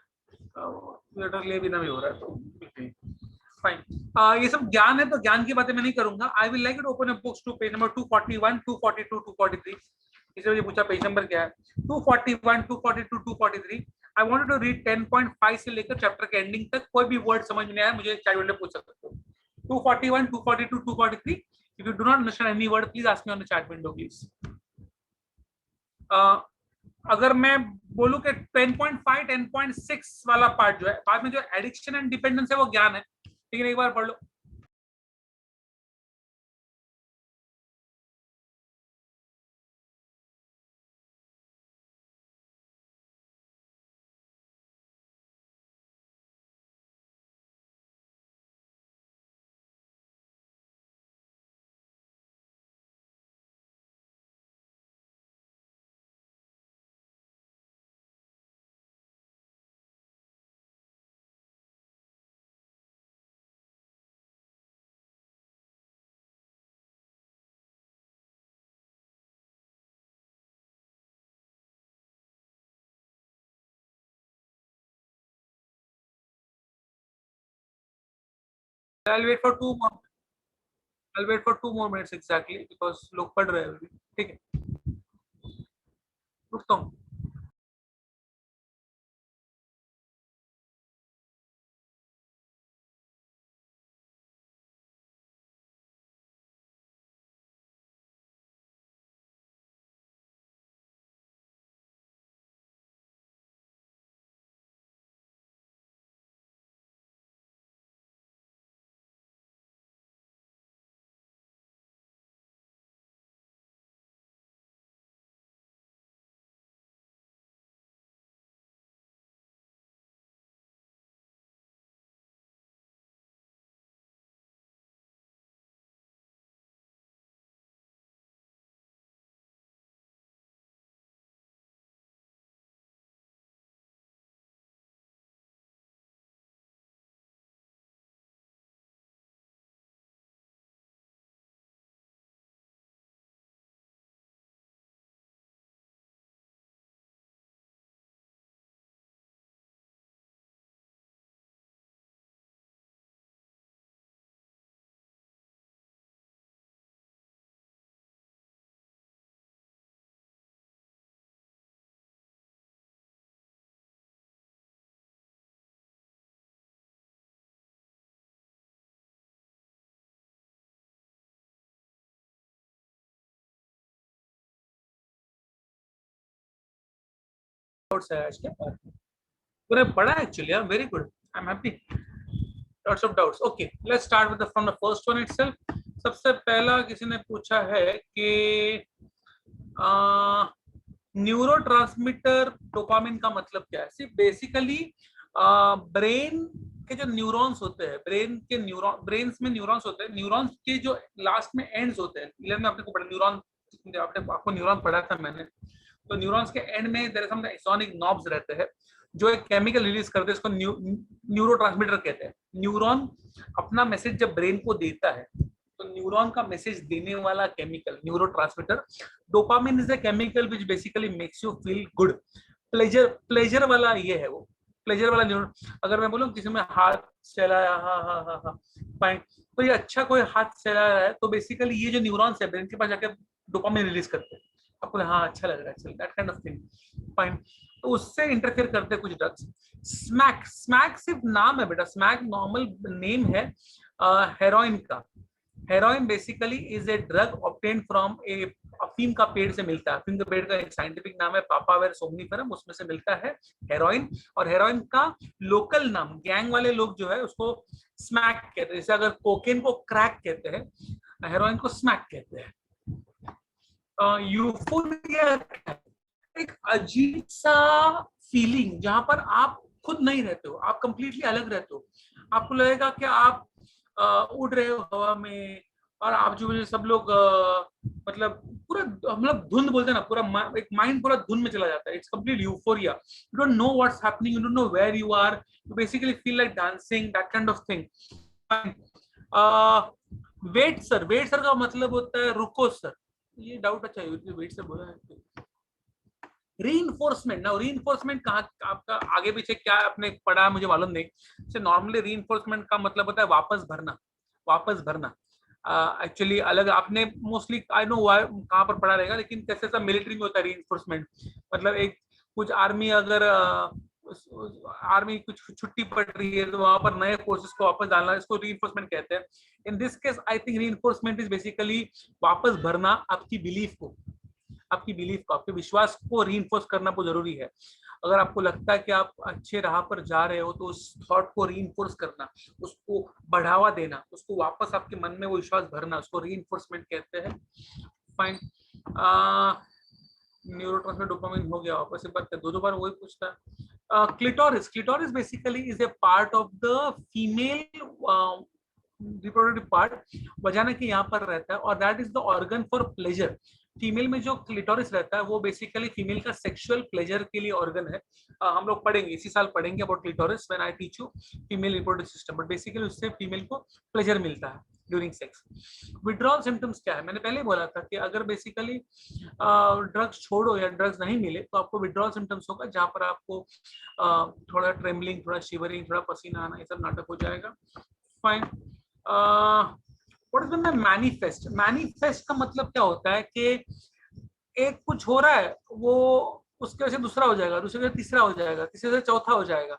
ड्रग ले बिना भी हो रहा है तो बिग डील, फाइन। ये सब ज्ञान है तो ज्ञान की बातें मैं नहीं करूंगा। I will like to open a books to page number 241, 242, 243। इसलिए मुझे पूछा पेज नंबर क्या है, 241, 242, 243। आई वांटेड टू रीड 10.5 से लेकर चैप्टर के एंडिंग तक, कोई भी वर्ड समझ में नहीं आया मुझे चैट विंडो पूछ सकते हो। 241, 242, 243। If you do not understand any word please ask me on the chat window please. अगर मैं बोलूं कि 10.5, 10.6 वाला पार्ट जो है, बाद में जो एडिक्शन एंड डिपेंडेंस है वो ज्ञान है, लेकिन एक बार पढ़ लो। I'll wait for two more. I'll wait for 2 more minutes exactly because लोग पढ़ रहे हैं अभी। ठीक है, रुकता हूँ। Doubts है आज के बाद पूरे पढ़ा actually, very good, I am happy. Lots of doubts. Okay, let's start with from the first one itself. सबसे पहला किसी ने पूछा है कि न्यूरो ट्रांसमीटर डोपामिन का मतलब क्या है। सिर्फ बेसिकली ब्रेन के जो न्यूरॉन्स होते हैं, ब्रेन में न्यूरॉन्स होते हैं, न्यूरॉन्स के जो लास्ट में एंड्स होते हैं, 11 में आपने को पढ़ा न्यूरॉन, आपको न्यूरॉन पढ़ा था मैंने, तो न्यूरॉन्स के एंड में देयर सम एक्सोनिक नॉब्स रहते हैं जो एक केमिकल रिलीज करते हैं, इसको न्यूरो ट्रांसमीटर कहते हैं। न्यूरॉन अपना मैसेज जब ब्रेन को देता है तो न्यूरॉन का मैसेज देने वाला chemical neuro transmitter, dopamine is a chemical which basically makes you feel good, pleasure वाला ये है, वो प्लेजर वाला न्यूरॉन। अगर मैं बोलूं किसी में हाथ चलाया, हा हा हा हा फाइन, तो ये अच्छा कोई हाथ चला रहा है तो बेसिकली ये जो न्यूरॉन्स है ब्रेन के पास जाकर डोपामिन रिलीज करते हैं, आपको हाँ अच्छा लग रहा है, चल that kind of thing, fine. तो उससे इंटरफेयर करते हैं कुछ ड्रग्स। स्मैक सिर्फ नाम है बेटा, स्मैक नॉर्मल नेम है हेरोइन का। Heroin basically is a drug obtain from a अफीम का पेड़ से मिलता है। अफीम के पेड़ का एक साइंटिफिक नाम है पापावेर सोमनीफरम, उसमें से मिलता है हेरोइन। और हेरोइन का लोकल नाम गैंग वाले लोग जो है उसको स्मैक कहते हैं। जैसे अगर कोकेन को क्रैक कहते हैं, हेरोइन को स्मैक कहते हैं। यूफोरिया एक अजीब सा फीलिंग जहां पर आप खुद नहीं रहते हो, आप कंप्लीटली अलग रहते हो। आपको लगेगा कि आप उड़ रहे हो हवा में, और आप जो सब लोग मतलब पूरा, मतलब धुंध बोलते हैं ना, पूरा एक माइंड पूरा धुंध में चला जाता है। It's complete euphoria, you don't know what's happening, you don't know where you are, you basically feel like dancing, that kind of thing. Wait sir, wait sir का मतलब होता है रुको सर, ये डाउट अच्छा है, वेट सर बोला है। रीइंफोर्समेंट ना, रीइंफोर्समेंट कहाँ आपका आगे पीछे क्या आपने पढ़ा मुझे मालूम नहीं। से नॉर्मली रीइंफोर्समेंट का मतलब होता है वापस भरना, वापस भरना। एक्चुअली अलग आपने मोस्टली आई नो कहाँ पर पढ़ा रहेगा, लेकिन कैसे सब मिलिट्री में होता है रीइंफोर्समेंट। मतलब एक कुछ आर्मी अगर आर्मी कुछ छुट्टी पड़ रही है तो वहां पर नए फोर्सेस को वापस डालना, इसको रीइंफोर्समेंट कहते हैं। In this case I think reinforcement is basically वापस भरना आपकी बिलीफ को, आपकी बिलीफ को, आपके विश्वास को रीइंफोर्स करना बहुत जरूरी है। अगर आपको लगता है कि आप अच्छे राह पर जा रहे हो तो उस थॉट को रीइंफोर्स करना, उसको बढ़ावा देना, उसको वापस आपके मन में वो विश्वास भरना, उसको रीइंफोर्समेंट कहते हैं। फाइन। न्यूरोट्रांसमीटर डोपामिन हो गया, वापस एक बार दो बार वही पूछता है। Clitoris, clitoris basically is a part of the female reproductive part, vagina के यहाँ पर रहता है, और that is the organ for pleasure. Female में जो क्लिटोरिस रहता है वो बेसिकली फीमेल का सेक्सुअल प्लेजर के लिए ऑर्गन है। हम लोग पढ़ेंगे, इसी साल पढ़ेंगे about clitoris when I teach you female reproductive system, but basically उससे फीमेल को प्लेजर मिलता है ड्यूरिंग सेक्स। विड्रॉल सिम्टम्स क्या है, मैंने पहले ही बोला था कि अगर बेसिकली ड्रग्स छोड़ो या ड्रग्स नहीं मिले तो आपको विड्रॉल सिम्टम्स होगा, जहां पर आपको थोड़ा ट्रेमलिंग, थोड़ा शिवरिंग, थोड़ा पसीना आना, ये सब नाटक हो जाएगा। Fine. What is the manifest, manifest का मतलब क्या होता है कि एक कुछ हो रहा है, वो उसके वजह से दूसरा हो जाएगा, दूसरे से तीसरा हो जाएगा, तीसरे से चौथा हो जाएगा।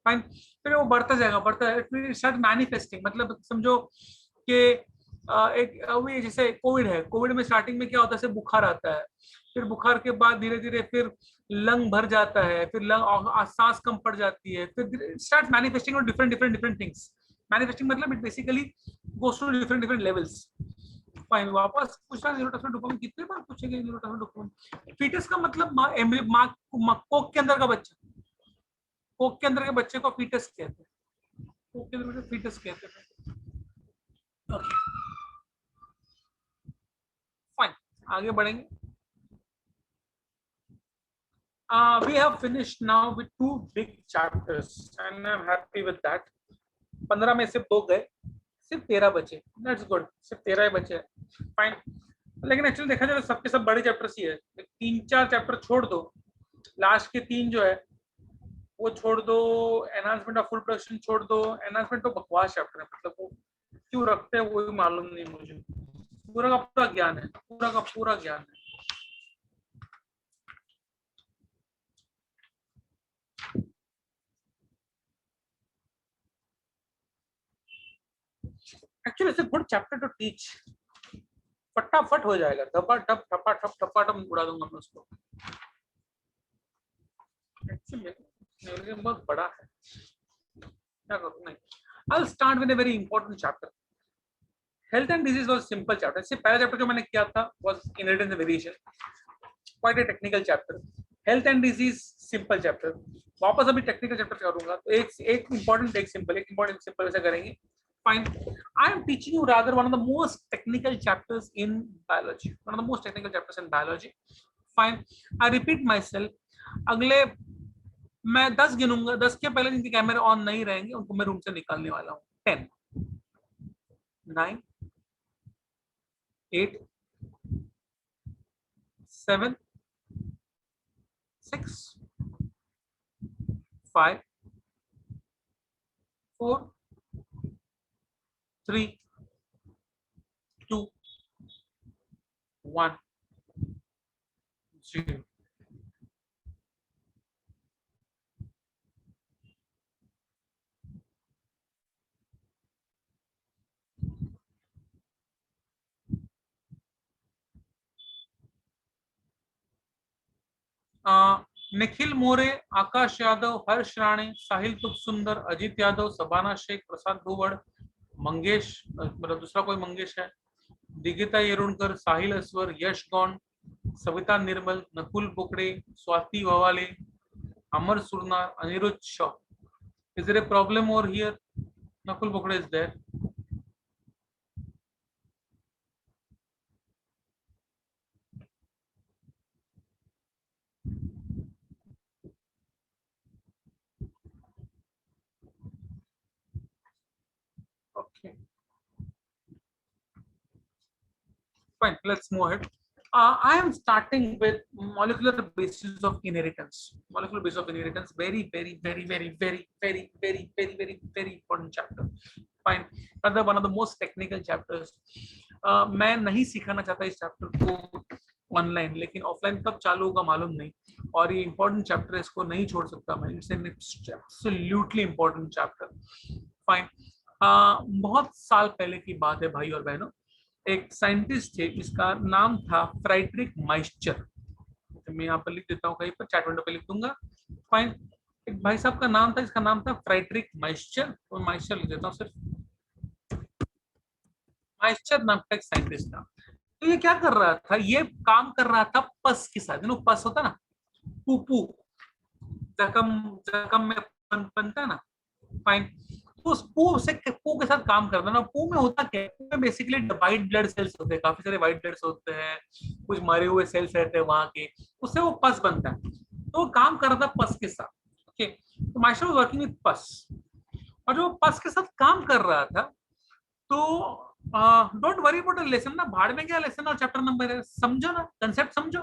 फाइन। फिर वो बढ़ता जाएगा, बढ़ता है, फिर स्टार्ट मैनिफेस्टिंग। मतलब समझो कि एक अभी जैसे कोविड है, कोविड में स्टार्टिंग में क्या होता है, सिर्फ बुखार आता है, फिर बुखार के बाद धीरे धीरे फिर लंग भर जाता है, फिर लंग सांस कम पड़ जाती है, फिर start manifesting on different different different things. Manifesting मतलब it basically goes to different different levels. Fine. वापस पूछना, न्यूरोट्रांसमीटर डोपामिन कितने बार पूछेंगे, न्यूरोट्रांसमीटर डोपामिन। फीटस का मतलब माँ कोक के अंदर का बच्चा, कोक के अंदर के बच्चे को फीटस कहते हैं, कोक के अंदर फीटस कहते हैं। ओके फाइन, आगे बढ़ेंगे। We have finished now with 2 big chapters and I'm happy with that. 15 में सिर्फ 2 गए, सिर्फ 13 बचे। That's good, सिर्फ 13 ही बचे। फाइन। लेकिन एक्चुअली देखा जाए तो सबके सब बड़े चैप्टर्स ही है, 3-4 चैप्टर छोड़ दो, लास्ट के 3 जो है वो छोड़ दो, एनहांसमेंट ऑफ फुल प्रोडक्शन छोड़ दो। एनहांसमेंट तो बकवास चैप्टर है, मतलब वो क्यों रखते हैं वो भी मालूम नहीं मुझे, पूरा का पूरा ज्ञान है, पूरा का पूरा ज्ञान है। Actually it's a good chapter two teach, फटाफट हो जाएगा, धपा टप टपा टप टपा टप उड़ा दूंगा मैं उसको। एक्चुअली बहुत बड़ा है, क्या करूं नहीं। I'll start with a very important chapter. Health and disease was simple chapter. इससे पहला चैप्टर जो मैंने किया था was inheritance and variation, quite a technical chapter. Health and disease simple chapter. वापस अभी टेक्निकल चैप्टर करूंगा, तो एक इंपॉर्टेंट एक सिंपल, एक इंपॉर्टेंट सिंपल ऐसा करेंगे। Fine. I am teaching you rather one of the most technical chapters in biology. One of the most technical chapters in biology. Fine. I repeat myself. अगले मैं 10 गिनूंगा, 10 के पहले जिनके कैमरे ऑन नहीं रहेंगे उनको मैं रूम से निकालने वाला हूँ। 10, 9, 8, 7, 6, 5, 4, 3, 2, 1, 0। निखिल मोरे, आकाश यादव, हर्ष राणे, साहिल तुक सुंदर, अजीत यादव, सबाना शेख, प्रसाद भुवड़, मंगेश, मतलब दूसरा कोई मंगेश है, दिगिता येरुणकर, साहिल अस्वर, यश गौंड, सविता निर्मल, नकुल बुकड़े, स्वाति ववाले, अमर Surnar, Anirudh Shaw. Is there a problem over here? Nakul Bokde is there. Okay, fine. Let's move ahead. I am starting with molecular basis of inheritance. Molecular basis of inheritance, very, very, very, very, very, very, very, very, very, very important chapter. Fine. Another one of the most technical chapters. मैं नहीं सिखाना चाहता इस chapter को online, लेकिन offline कब चालू होगा मालूम नहीं, और ये इंपॉर्टेंट चैप्टर है, इसको नहीं छोड़ सकता मैं. It's an absolutely important chapter. Fine. बहुत साल पहले की बात है भाई और बहनों. एक साइंटिस्ट थे, इसका नाम था फ्रेडरिक माइस्चर. मैं यहाँ पर लिख देता हूँ, कहीं पर चैट विंडो पे लिख दूंगा. फाइन. एक भाई साहब का नाम था, इसका नाम था फ्रेडरिक माइस्चर, तो माइस्चर लिख देता हूँ सिर्फ. माइस्चर नाम का एक साइंटिस्ट था. तो ये क्या कर रहा था, ये काम कर रहा था पस के साथ. पस होता ना, पू, जख्म जख्म में बनता है ना. फाइन. तो उस पू के साथ काम करता है ना. पू में होता क्या है, पू में बेसिकली व्हाइट ब्लड सेल्स होते हैं, काफी सारे व्हाइट ब्लड होते हैं, कुछ मरे हुए सेल्स रहते हैं वहां के, उससे वो पस बनता है. तो वो काम कर रहा था पस के साथ. ओके. तो माइस्टर वाज वर्किंग विद पस, और जो पस के साथ काम कर रहा था, तो don't worry about the lesson ना, भाड़ में क्या लेसन और चैप्टर नंबर है, समझो ना, कंसेप्ट समझो.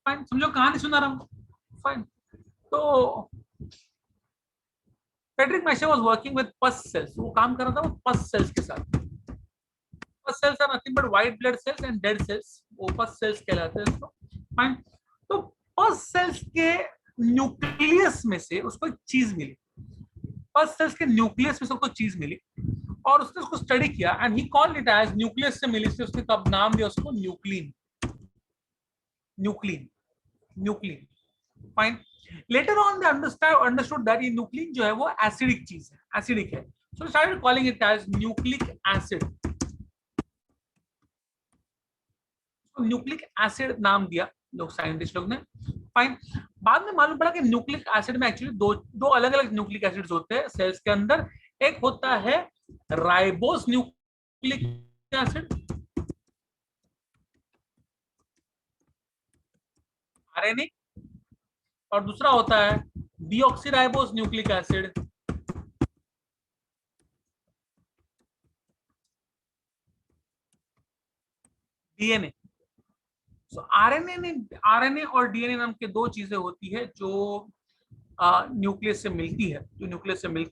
फाइन. समझो, कहानी सुना रहा हूँ. फाइन. तो Friedrich Miescher was working with pus cells. वो काम कर रहा था वो पस सेल्स के साथ. Pus cells are nothing but white blood cells and dead cells, वो पस सेल्स कहलाते हैं इसको. फाइन. तो पस सेल्स के न्यूक्लियस में से उसको एक चीज मिली. पस सेल्स के न्यूक्लियस में से उसको चीज मिली, और उसने उसको स्टडी किया, and he called it as, nucleus से मिली से उसने कब नाम दिया उसको, nuclein. Nuclein. Nuclein. Fine. Later on they understood that ये न्यूक्लिन जो है वो एसिडिक चीज है, एसिडिक है. So started calling it as nucleic acid. Nucleic acid नाम दिया लोग, साइंटिस्ट लोग ने. फाइन. बाद में मालूम पड़ा कि न्यूक्लिक एसिड में एक्चुअली दो अलग अलग न्यूक्लिक एसिड्स होते हैं सेल्स के अंदर. एक होता है राइबोस न्यूक्लिक एसिड, आरएनए, और दूसरा होता है डीऑक्सीराइबोस न्यूक्लिक एसिड, डीएनए. सो आरएनए और डीएनए नाम के दो चीजें होती है जो न्यूक्लियस से मिलती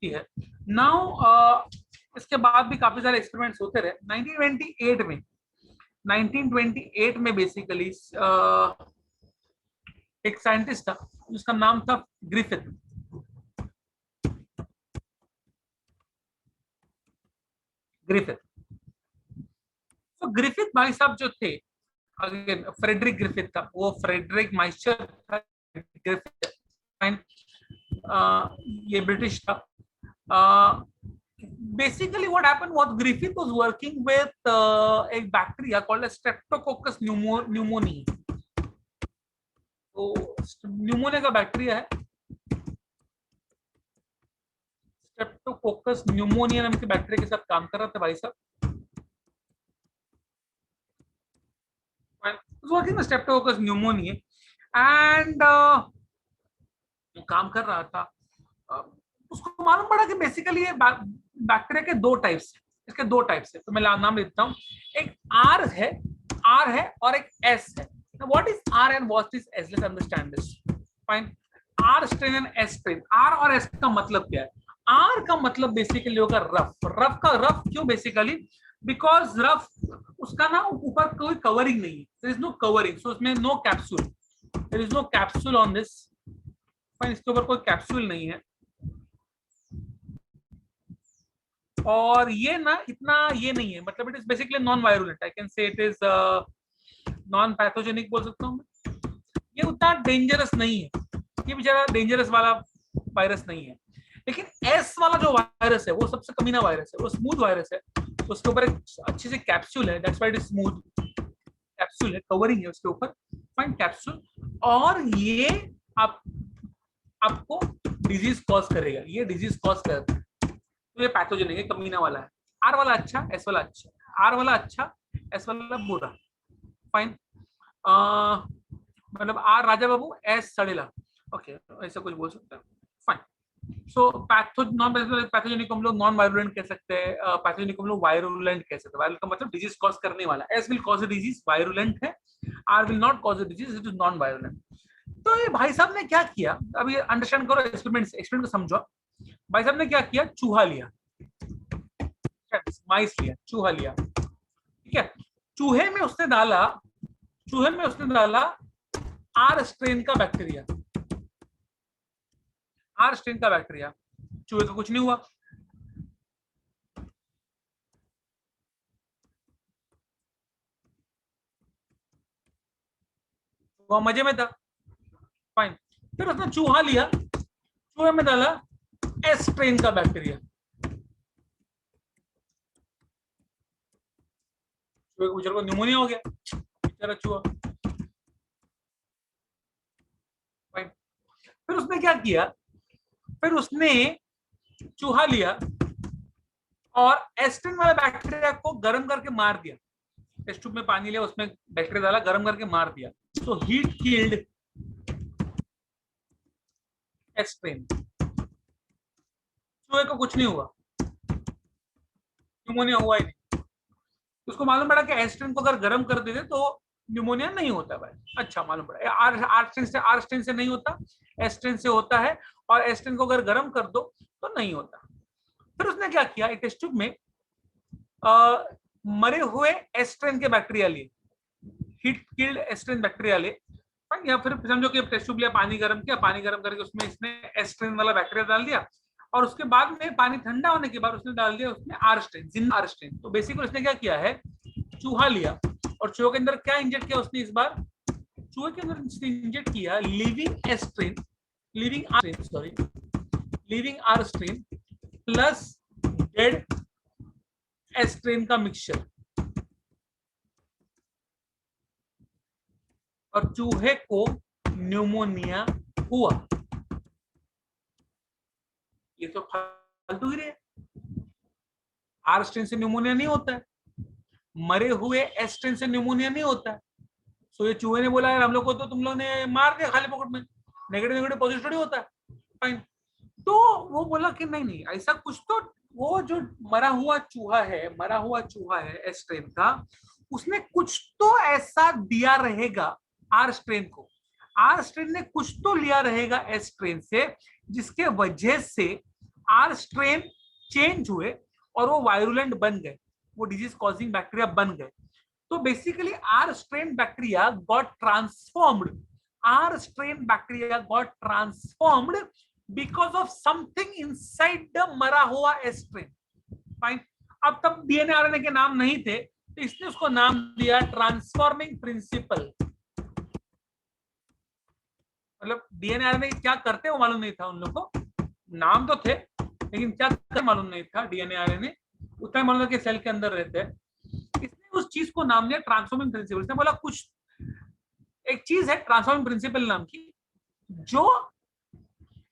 है, नाउ इसके बाद भी काफी सारे एक्सपेरिमेंट्स होते रहे. 1928 में बेसिकली एक साइंटिस्ट था जिसका नाम था ग्रिफिथ. तो ग्रिफिथ भाई साहब जो थे, अगेन फ्रेडरिक ग्रिफिथ था, वो फ्रेडरिक माइस्चर था. ग्रिफिथ, ये ब्रिटिश था. basically what happened was Griffith was working with a bacteria called as Streptococcus pneumoniae. तो न्यूमोनिया का बैक्टीरिया है, स्ट्रेप्टोकोकस न्यूमोनिया नाम के बैक्टीरिया के साथ काम कर रहा था भाई साहब. Working with Streptococcus pneumonia, and काम कर रहा था. उसको मालूम पड़ा कि बेसिकली ये बैक्टीरिया के दो टाइप्स है, इसके दो टाइप्स है. तो मैं नाम लिखता हूँ. एक आर है और एक एस है. What is R and what is S? Let's understand this. Fine. R strain and S strain. R और एस का मतलब क्या है? आर का मतलब बेसिकली होगा रफ. रफ क्यों? बेसिकली बिकॉज रफ उसका ना ऊपर कोई कवरिंग नहीं है. There is no covering, so उसमें no capsule. There is no capsule on this. Fine. इसके ऊपर कोई कैप्सूल नहीं है, और ये ना इतना ये नहीं है, मतलब it is basically non virulent. I can say it is non pathogenic बोल सकता हूँ. ये उतना डेंजरस नहीं है, ये बेचारा डेंजरस वाला वायरस नहीं है। लेकिन एस वाला जो वायरस है वो सबसे कमीना वायरस है, वो स्मूथ वायरस है, उसके ऊपर एक अच्छे से कैप्सूल है, that's why it is smooth, capsule है, कवरिंग है उसके ऊपर, फाइन कैप्सूल। और ये आप आपको डिजीज कॉज करेगा, ये डिजीज कॉज करता है, तो ये पैथोजेनिक है, कमीना वाला है। आर वाला अच्छा, एस वाला अच्छा, आर वाला अच्छा, एस वाला बुरा, फाइन। मतलब आर राजा बाबू, एस सड़ेला, ओके, ऐसा कुछ बोल सकते हैं, फाइन। सो नॉन पैथोजेनिक को हम लोग नॉन वायरुलेंट कह सकते हैं, पैथोजेनिक को हम लोग वायरुलेंट कह सकते हैं। वायरुलेंट का मतलब डिजीज कॉज करने वाला, S will cause a disease, virulent है, R will not cause a disease, it is non virulent. तो ये भाई साहब ने क्या किया, अभी अंडरस्टैंड करो, एक्सपेरिमेंट को समझो। भाई साहब ने क्या किया, चूहा लिया, माइस लिया, चूहा लिया, ठीक है। चूहे में उसने डाला, चूहे में उसने डाला आर स्ट्रेन का बैक्टीरिया, आर स्ट्रेन का बैक्टीरिया, चूहे को कुछ नहीं हुआ। वो मजे में था, फाइन। फिर उसने चूहा लिया, चूहे में डाला एस स्ट्रेन का बैक्टीरिया, चूहे को बेचारे को न्यूमोनिया हो गया, बेचारा चूहा, फाइन। फिर उसने क्या किया, फिर उसने चूहा लिया और एस्ट्रिन वाला बैक्टीरिया को गर्म करके मार दिया, टेस्ट ट्यूब में पानी लिया, उसमें बैक्टीरिया डाला, गर्म करके मार दिया, सो हीट किल्ड एस्ट्रिन, चूहे को कुछ नहीं हुआ, न्यूमोनिया हुआ ही नहीं। उसको मालूम पड़ा कि एस्ट्रिन को अगर गर्म कर देते तो न्यूमोनिया नहीं होता भाई, अच्छा मालूम पड़ा, आर स्ट्रेन से नहीं होता, एस्ट्रिन से होता है, और एस्ट्रिन को अगर गर्म कर दो तो नहीं होता। फिर उसने क्या किया, एक टेस्ट ट्यूब में मरे हुए एस्ट्रिन के बैक्टीरिया लिए, हीट किल्ड एस्ट्रिन बैक्टीरिया ले, या फिर समझो कि टेस्ट ट्यूब लिया, पानी गर्म किया, पानी गर्म करके उसमें इसने एस्ट्रिन वाला बैक्टीरिया डाल दिया, और उसके बाद में पानी ठंडा होने के बाद उसने डाल दिया उसमें आर स्ट्रेन, जिंदा आर स्ट्रेन। तो बेसिकली उसने क्या किया है, चूहा लिया और चूहे के अंदर क्या इंजेक्ट किया उसने, इस बार चूहे के अंदर इंजेक्ट किया living S strain, living R, sorry, living R strain plus dead S strain का मिक्सचर, और चूहे को न्यूमोनिया हुआ। ये तो फालतू गिरे, आर स्ट्रेन से न्यूमोनिया नहीं होता है, मरे हुए एस स्ट्रेन से न्यूमोनिया नहीं होता है। सो ये चूहे ने बोला यार हम लोग को तो तुम लोग ने मार दिया खाली पॉकेट में, नेगेटिव नेगेटिव पॉजिटिव थोड़ी होता है, फाइन। तो वो बोला कि नहीं नहीं ऐसा कुछ तो, वो जो मरा हुआ चूहा है, मरा हुआ चूहा है एस स्ट्रेन का, उसने कुछ तो ऐसा दिया रहेगा आर स्ट्रेन को, आर स्ट्रेन ने कुछ तो लिया रहेगा एस स्ट्रेन से, जिसके वजह से आर स्ट्रेन चेंज हुए और वो वायरुलेंट बन गए, वो डिजीज कॉजिंग बैक्टीरिया बन गए। तो basically R strain bacteria got transformed, R strain bacteria got transformed because of something inside the मरा हुआ एस स्ट्रेन, फाइन। अब तब डीएनए आरएनए के नाम नहीं थे, तो इसने उसको नाम दिया ट्रांसफॉर्मिंग प्रिंसिपल। मतलब डीएनए आरएनए क्या करते हैं वो मालूम नहीं था उन लोग को, नाम तो थे लेकिन क्या करते मालूम नहीं था डीएनए आरएनए, उतना मालूम था कि सेल के अंदर रहते हैं। इसने उस चीज को नाम दिया ट्रांसफॉर्मिंग प्रिंसिपल। इसने बोला कुछ एक चीज है ट्रांसफॉर्मिंग प्रिंसिपल नाम की, जो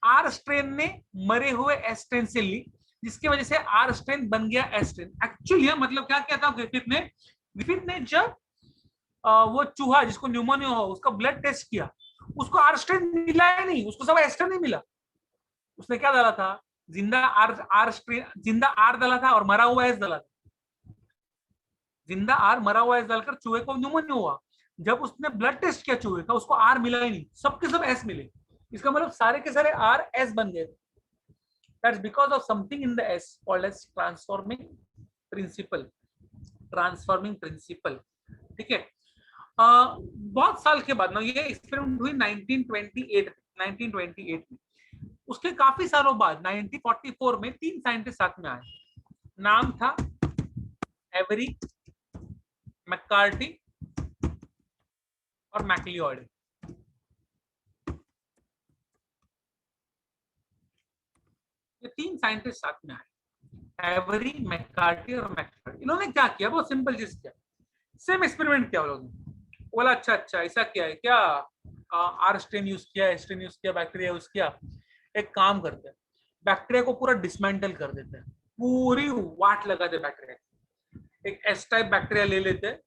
आर स्ट्रेन ने मरे हुए एस स्ट्रेन से ली, जिसकी वजह से आर स्ट्रेन बन गया एस स्ट्रेन। एक्चुअली मतलब क्या कहता ग्रिफिथ ने जब वो चूहा जिसको न्यूमोनिया हो उसका ब्लड टेस्ट किया, उसको आर स्ट्रेन मिला ही नहीं, उसको सब एस स्ट्रेन नहीं मिला। उसने क्या डाला था, जिंदा आर स्ट्रेन, जिंदा आर डाला था और मरा हुआ एस डाला था, जिंदा आर मरा हुआ एस डालकर चूहे को न्यूमोनिया हुआ। जब उसने ब्लड टेस्ट किया चूहे का, उसको आर मिला ही नहीं, सबके सब एस मिले। इसका मतलब सारे के सारे आर एस बन गए। That's because of something in the S called as transforming principle, transforming principle, ठीक है। बहुत साल के बाद ना, ये एक्सपेरिमेंट हुई 1928 में। उसके काफी सालों बाद 1944 में 3 साइंटिस्ट साथ में आए, नाम था एवरी, मैककार्टी और मैक्लिओड। ये तीन साइंटिस्ट साथ में आए, एवरी, मैककार्टी और मैकलॉयड। इन्होंने क्या किया, बहुत सिंपल चीज किया, सेम एक्सपेरिमेंट किया वो लोगों ने। बोला अच्छा अच्छा ऐसा क्या है क्या, आर स्ट्रेन यूज किया, एस स्ट्रेन यूज किया, बैक्टीरिया यूज किया। एक काम करते हैं, बैक्टीरिया को पूरा डिसमेंटल कर देते हैं, पूरी वाट लगा दे बैक्टीरिया। एक एस टाइप बैक्टीरिया ले लेते हैं,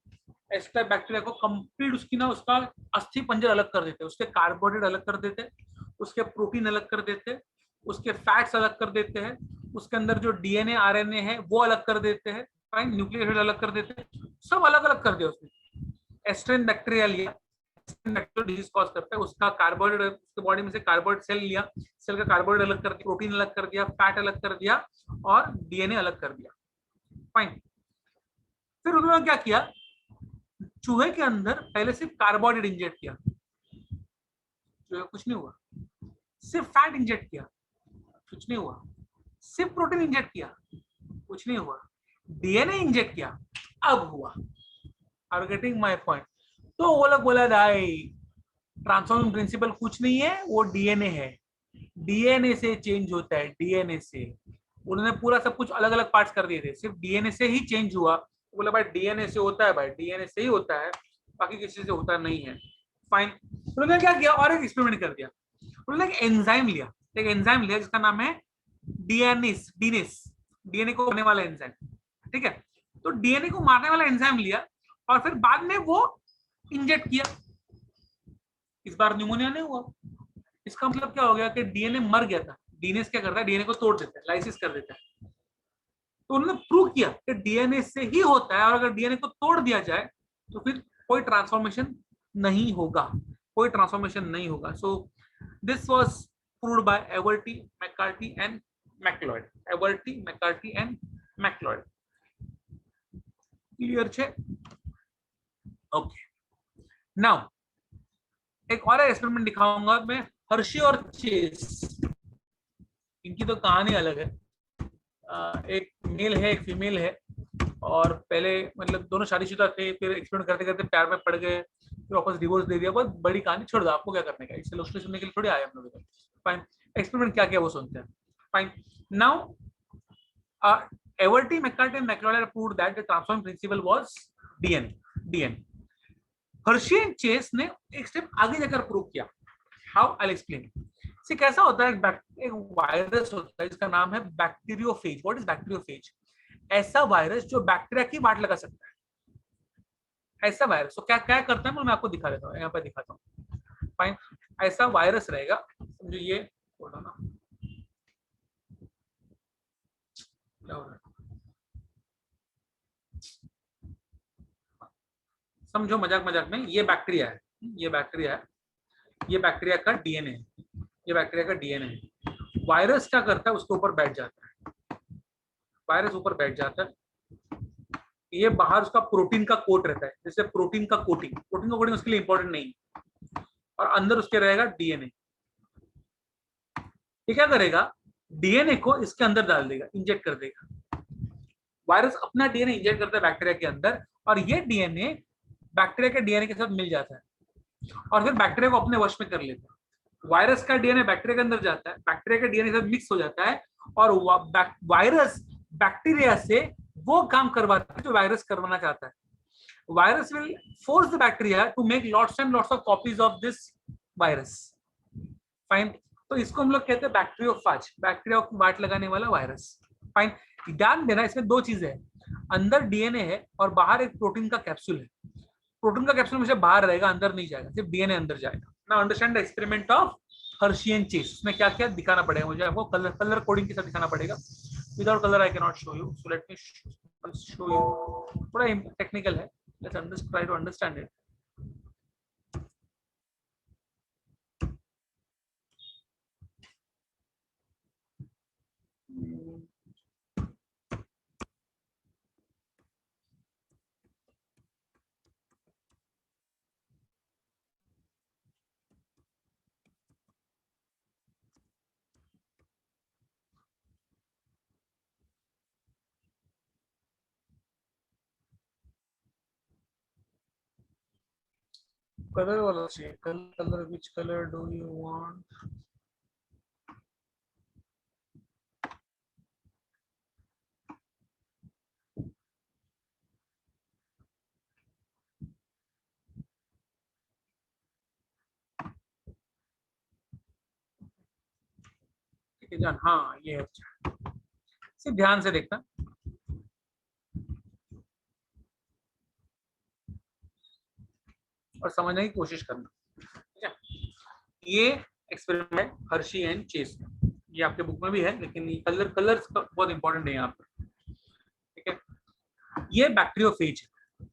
एस टाइप बैक्टीरिया को कंप्लीट उसकी ना उसका अस्थि पंजर अलग कर देते हैं, उसके कार्बोहाइड्रेट अलग कर देते हैं, उसके प्रोटीन अलग कर देते हैं, उसके फैट्स अलग कर देते हैं, उसके अंदर जो डीएनए आरएनए है वो अलग कर देते हैं, फाइन, न्यूक्लिक एसिड अलग कर देते हैं, सब अलग अलग कर दिया उसने। एस्ट्रेन बैक्टीरिया लिया, डिजीज कॉज करता है, उसका कार्बोहाइड्रेट, उसके बॉडी में से कार्बोहाइड्रेट सेल लिया, सेल का कार्बोहाइड्रेट अलग कर दिया, प्रोटीन अलग कर दिया, फैट अलग कर दिया और डीएनए अलग कर दिया, फाइन। फिर उन्होंने क्या किया, चूहे के अंदर पहले सिर्फ कार्बोहाइड्रेट इंजेक्ट किया, चूहे कुछ नहीं हुआ। सिर्फ फैट इंजेक्ट किया, कुछ नहीं हुआ। सिर्फ प्रोटीन इंजेक्ट किया, कुछ नहीं हुआ। डीएनए इंजेक्ट किया, अब हुआ। Are getting my point? तो वो लोग बोला भाई ट्रांसफॉर्मिंग प्रिंसिपल कुछ नहीं है, वो डीएनए है, डीएनए से चेंज होता है, डीएनए से। उन्होंने पूरा सब कुछ अलग अलग पार्ट्स कर दिए थे, सिर्फ डीएनए से ही चेंज हुआ। बोला भाई डीएनए से होता है, भाई डीएनए से ही होता है, बाकी किसी से होता नहीं है, फाइन। उन्होंने क्या किया, और एक एक्सपेरिमेंट कर दिया। उन्होंने एक एंजाइम लिया, एक एंजाइम लिया जिसका नाम है डीएनएस, डीनेस, डीएनए को मारने वाला एंजाइम, ठीक है। तो डीएनए को मारने वाला एंजाइम लिया और फिर बाद में वो इंजेक्ट किया। इस बार न्यूमोनिया नहीं हुआ। इसका मतलब क्या हो गया कि डीएनए मर गया था, डीएनए क्या करता है, डीएनए को तोड़ देता है, लाइसिस कर देता है। तो उन्होंने प्रूव किया कि डीएनए से ही होता है, और अगर डीएनए को तोड़ दिया जाए तो फिर कोई ट्रांसफॉर्मेशन नहीं होगा, कोई ट्रांसफॉर्मेशन नहीं होगा। So this was proved by Avery, McCarty and MacLeod, Avery, McCarty and MacLeod. Clear छे? ओके, नाउ एक और एक्सपेरिमेंट दिखाऊंगा मैं, हर्शी और चेस। इनकी तो कहानी अलग है। एक मेल है, एक फीमेल है, और पहले मतलब दोनों शादीशुदा थे, फिर एक्सपेरिमेंट करते करते प्यार में पड़ गए, फिर वापस डिवोर्स दे दिया। बहुत बड़ी कहानी, छोड़ दो, आपको क्या करने का, इससे लव स्टोरी सुनने के लिए थोड़ी आए हम लोग। फाइन, एक्सपेरिमेंट क्या किया वो सुनते हैं। Fine, now Avery, McCarty and MacLeod proved that the transforming principle was DNA. Hershey and Chase ने एक स्टेप आगे जाकर प्रूव किया। How, I explain. से कैसा होता है, एक वायरस होता है जिसका नाम है बैक्टीरियोफेज। What is bacteriophage? ऐसा वायरस जो बैक्टीरिया की वाट लगा सकता है, ऐसा वायरस। तो क्या क्या करता है मैं आपको दिखा देता हूँ, यहाँ पर दिखाता हूँ। फाइन, ऐसा वायरस रहेगा, समझो ये, बोलो ना क्या हो रहा है, समझो मजाक मजाक में, ये बैक्टीरिया है, ये बैक्टीरिया है, ये बैक्टीरिया का डीएनए है, ये बैक्टीरिया का डीएनए है। वायरस क्या करता है, उसके ऊपर बैठ जाता है, वायरस ऊपर बैठ जाता है। ये बाहर उसका प्रोटीन का कोट रहता है, जैसे प्रोटीन का कोटिंग, प्रोटीन का कोटिंग उसके लिए इंपॉर्टेंट नहीं, और अंदर उसके रहेगा डीएनए। ये क्या करेगा, डीएनए को इसके अंदर डाल देगा, इंजेक्ट कर देगा। वायरस अपना डीएनए इंजेक्ट करता है बैक्टीरिया के अंदर, और ये डीएनए बैक्टीरिया के डीएनए के साथ मिल जाता है, और फिर बैक्टीरिया को अपने वश में कर लेता है। वायरस का डीएनए बैक्टीरिया के अंदर जाता है, बैक्टीरिया के डीएनए के साथ मिक्स हो जाता है, और वायरस बैक्टीरिया से वो काम करवाता है जो वायरस करवाना चाहता है। Virus will force the bacteria to make lots and lots of copies of this virus. Fine. तो इसको हम लोग कहते हैं बैक्टीरियोफाज, बैक्टीरिया को वाट लगाने वाला वायरस। फाइन, ध्यान देना इसमें दो चीजें हैं, अंदर डीएनए है और बाहर एक प्रोटीन का कैप्सूल है। प्रोटीन का कैप्सूल हमेशा बाहर रहेगा, अंदर नहीं जाएगा, सिर्फ डीएनए अंदर जाएगा। Now understand the experiment of Hershey and Chase. इसमें क्या क्या दिखाना पड़ेगा मुझे, आपको कलर कलर कोडिंग के साथ दिखाना पड़ेगा। Without colour I can not show you, so let me show you. थोड़ा टेक्निकल है, let's try to understand it. Colour वाला चाहिए, colour, which color do you want? देखिए जान, हाँ ये अच्छा, सिर्फ ध्यान से देखना। और समझने की कोशिश करना, ठीक है। ये एक्सपेरिमेंट हर्शी एंड चेस, ये आपके बुक में भी है, लेकिन ये कलर्स बहुत इंपॉर्टेंट है यहाँ पर, ठीक है। ये बैक्टीरियोफेज है,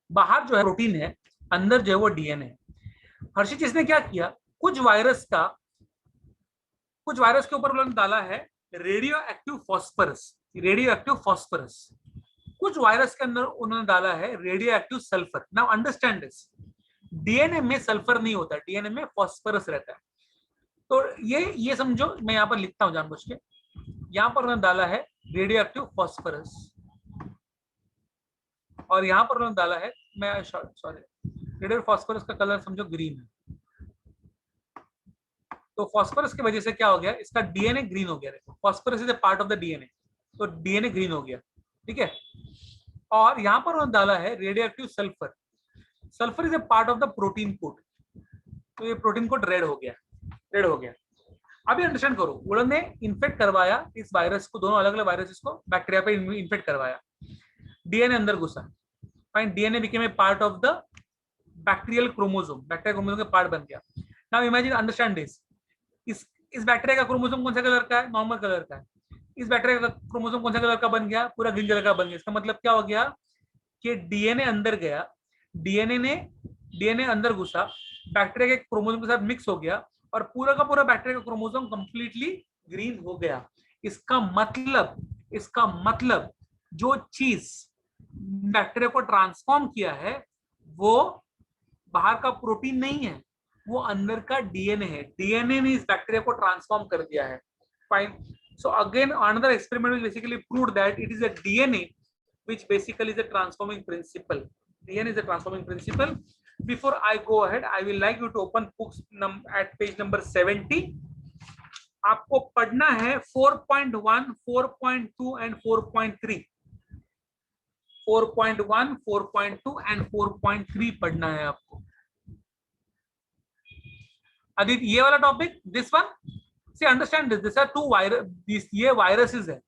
बाहर जो है प्रोटीन है, अंदर जो है वो डीएनए है। हर्शी चेस ने क्या किया, कुछ वायरस के ऊपर उन्होंने डाला है radio active phosphorus, radio active phosphorus. कुछ वायरस के अंदर उन्होंने डाला है radio active sulphur. Now understand this, DNA में सल्फर नहीं होता, डीएनए में फॉस्फरस रहता है। तो ये समझो, मैं यहाँ पर लिखता हूँ जानबूझ के, यहाँ पर उन्होंने डाला है रेडियो एक्टिव फॉस्फरस, और यहाँ पर उन्होंने डाला है, मैं सॉरी, रेडियो फॉस्फरस का कलर समझो ग्रीन है। तो फॉस्फोरस की वजह से क्या हो गया, इसका डीएनए ग्रीन हो गया। देखो phosphorus is a part of the DNA, तो डीएनए ग्रीन हो गया, ठीक है। और यहां पर उन्होंने डाला है radio active sulphur, sulphur is a part of the protein code, तो ये प्रोटीन कोड रेड हो गया, रेड हो गया। अभी अंडरस्टैंड करो, उन्होंने इन्फेक्ट करवाया इस वायरस को, दोनों अलग अलग वायरस को बैक्टीरिया पे इन्फेक्ट करवाया, डीएनए अंदर घुसा, fine, DNA became a part of the bacterial chromosome, bacterial chromosome का पार्ट बन गया। नाउ इमेजिन, अंडरस्टैंड दिस, इस बैक्टीरिया का क्रोमोसोम कौन सा कलर का है, नॉर्मल कलर का है। इस बैक्टीरिया का क्रोमोसोम कौन सा कलर का बन गया, पूरा ग्रीन कलर का बन गया। इसका मतलब क्या हो गया कि डीएनए अंदर गया, डीएनए अंदर घुसा, बैक्टीरिया के क्रोमोसोम के साथ मिक्स हो गया, और पूरा का पूरा बैक्टीरिया का क्रोमोसोम कंप्लीटली ग्रीन हो गया। इसका मतलब जो चीज बैक्टीरिया को ट्रांसफॉर्म किया है वो बाहर का प्रोटीन नहीं है, वो अंदर का डीएनए है। डीएनए ने इस बैक्टीरिया को ट्रांसफॉर्म कर दिया है, fine. So again another experiment will basically prove that it is a DNA which basically is a transforming principle. DNA is a transforming principle. Before I go ahead, I will like you to open books at page number 70. आपको पढ़ना है 4.1, 4.2 and 4.3, 4.1, 4.2 and 4.3 पढ़ना है आपको। आदित्य, ये वाला topic, this one, see understand this, this are two virus, ये viruses है।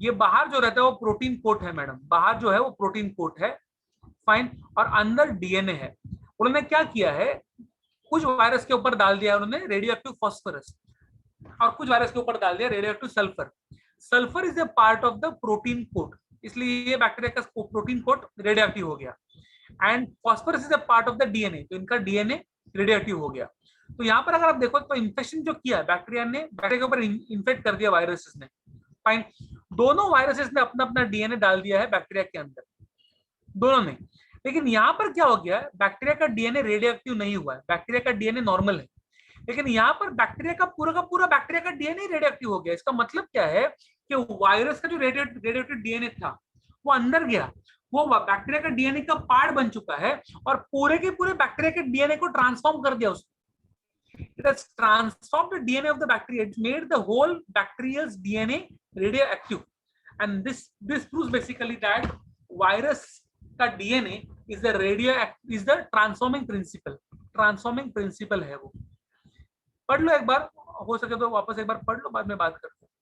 ये बाहर जो रहता है वो प्रोटीन कोट है मैडम, बाहर जो है वो प्रोटीन कोट है, फाइन, और अंदर डीएनए है। उन्होंने क्या किया है, कुछ वायरस के ऊपर डाल दिया उन्होंने रेडियो एक्टिव फॉस्फोरस, और कुछ वायरस के ऊपर डाल दिया radioactive sulphur. Sulphur is a part of the protein coat, इसलिए ये बैक्टीरिया का प्रोटीन कोट रेडियो एक्टिव हो गया, and phosphorus is a part of the DNA, तो इनका डीएनए रेडियो एक्टिव हो गया। तो यहाँ पर अगर आप देखो तो इन्फेक्शन जो किया बैक्टीरिया ने, बैक्टीरिया के ऊपर इन्फेक्ट कर दिया वायरसेस ने, फाइन। दोनों वायरसेस ने अपना अपना डीएनए डाल दिया है बैक्टीरिया के अंदर, दोनों ने। लेकिन यहाँ पर क्या हो गया, बैक्टीरिया का डीएनए रेडियो एक्टिव नहीं हुआ है, बैक्टीरिया का डीएनए नॉर्मल है, लेकिन यहाँ पर बैक्टीरिया का पूरा बैक्टीरिया का डीएनए रेडियो एक्टिव हो गया। इसका मतलब क्या है कि वायरस का जो रेडियोएक्टिव डीएनए था वो अंदर गया, वो बैक्टीरिया का डीएनए का पार्ट बन चुका है, और पूरे के पूरे बैक्टीरिया के डीएनए को ट्रांसफॉर्म कर दिया उसने। It has transformed the DNA of the bacteria. It made the whole bacteria's DNA radioactive, and this proves basically that virus का DNA is the transforming principle. Transforming principle है वो। पढ़ लो एक बार, हो सके तो वापस एक बार पढ़ लो, बाद में बात करते हैं।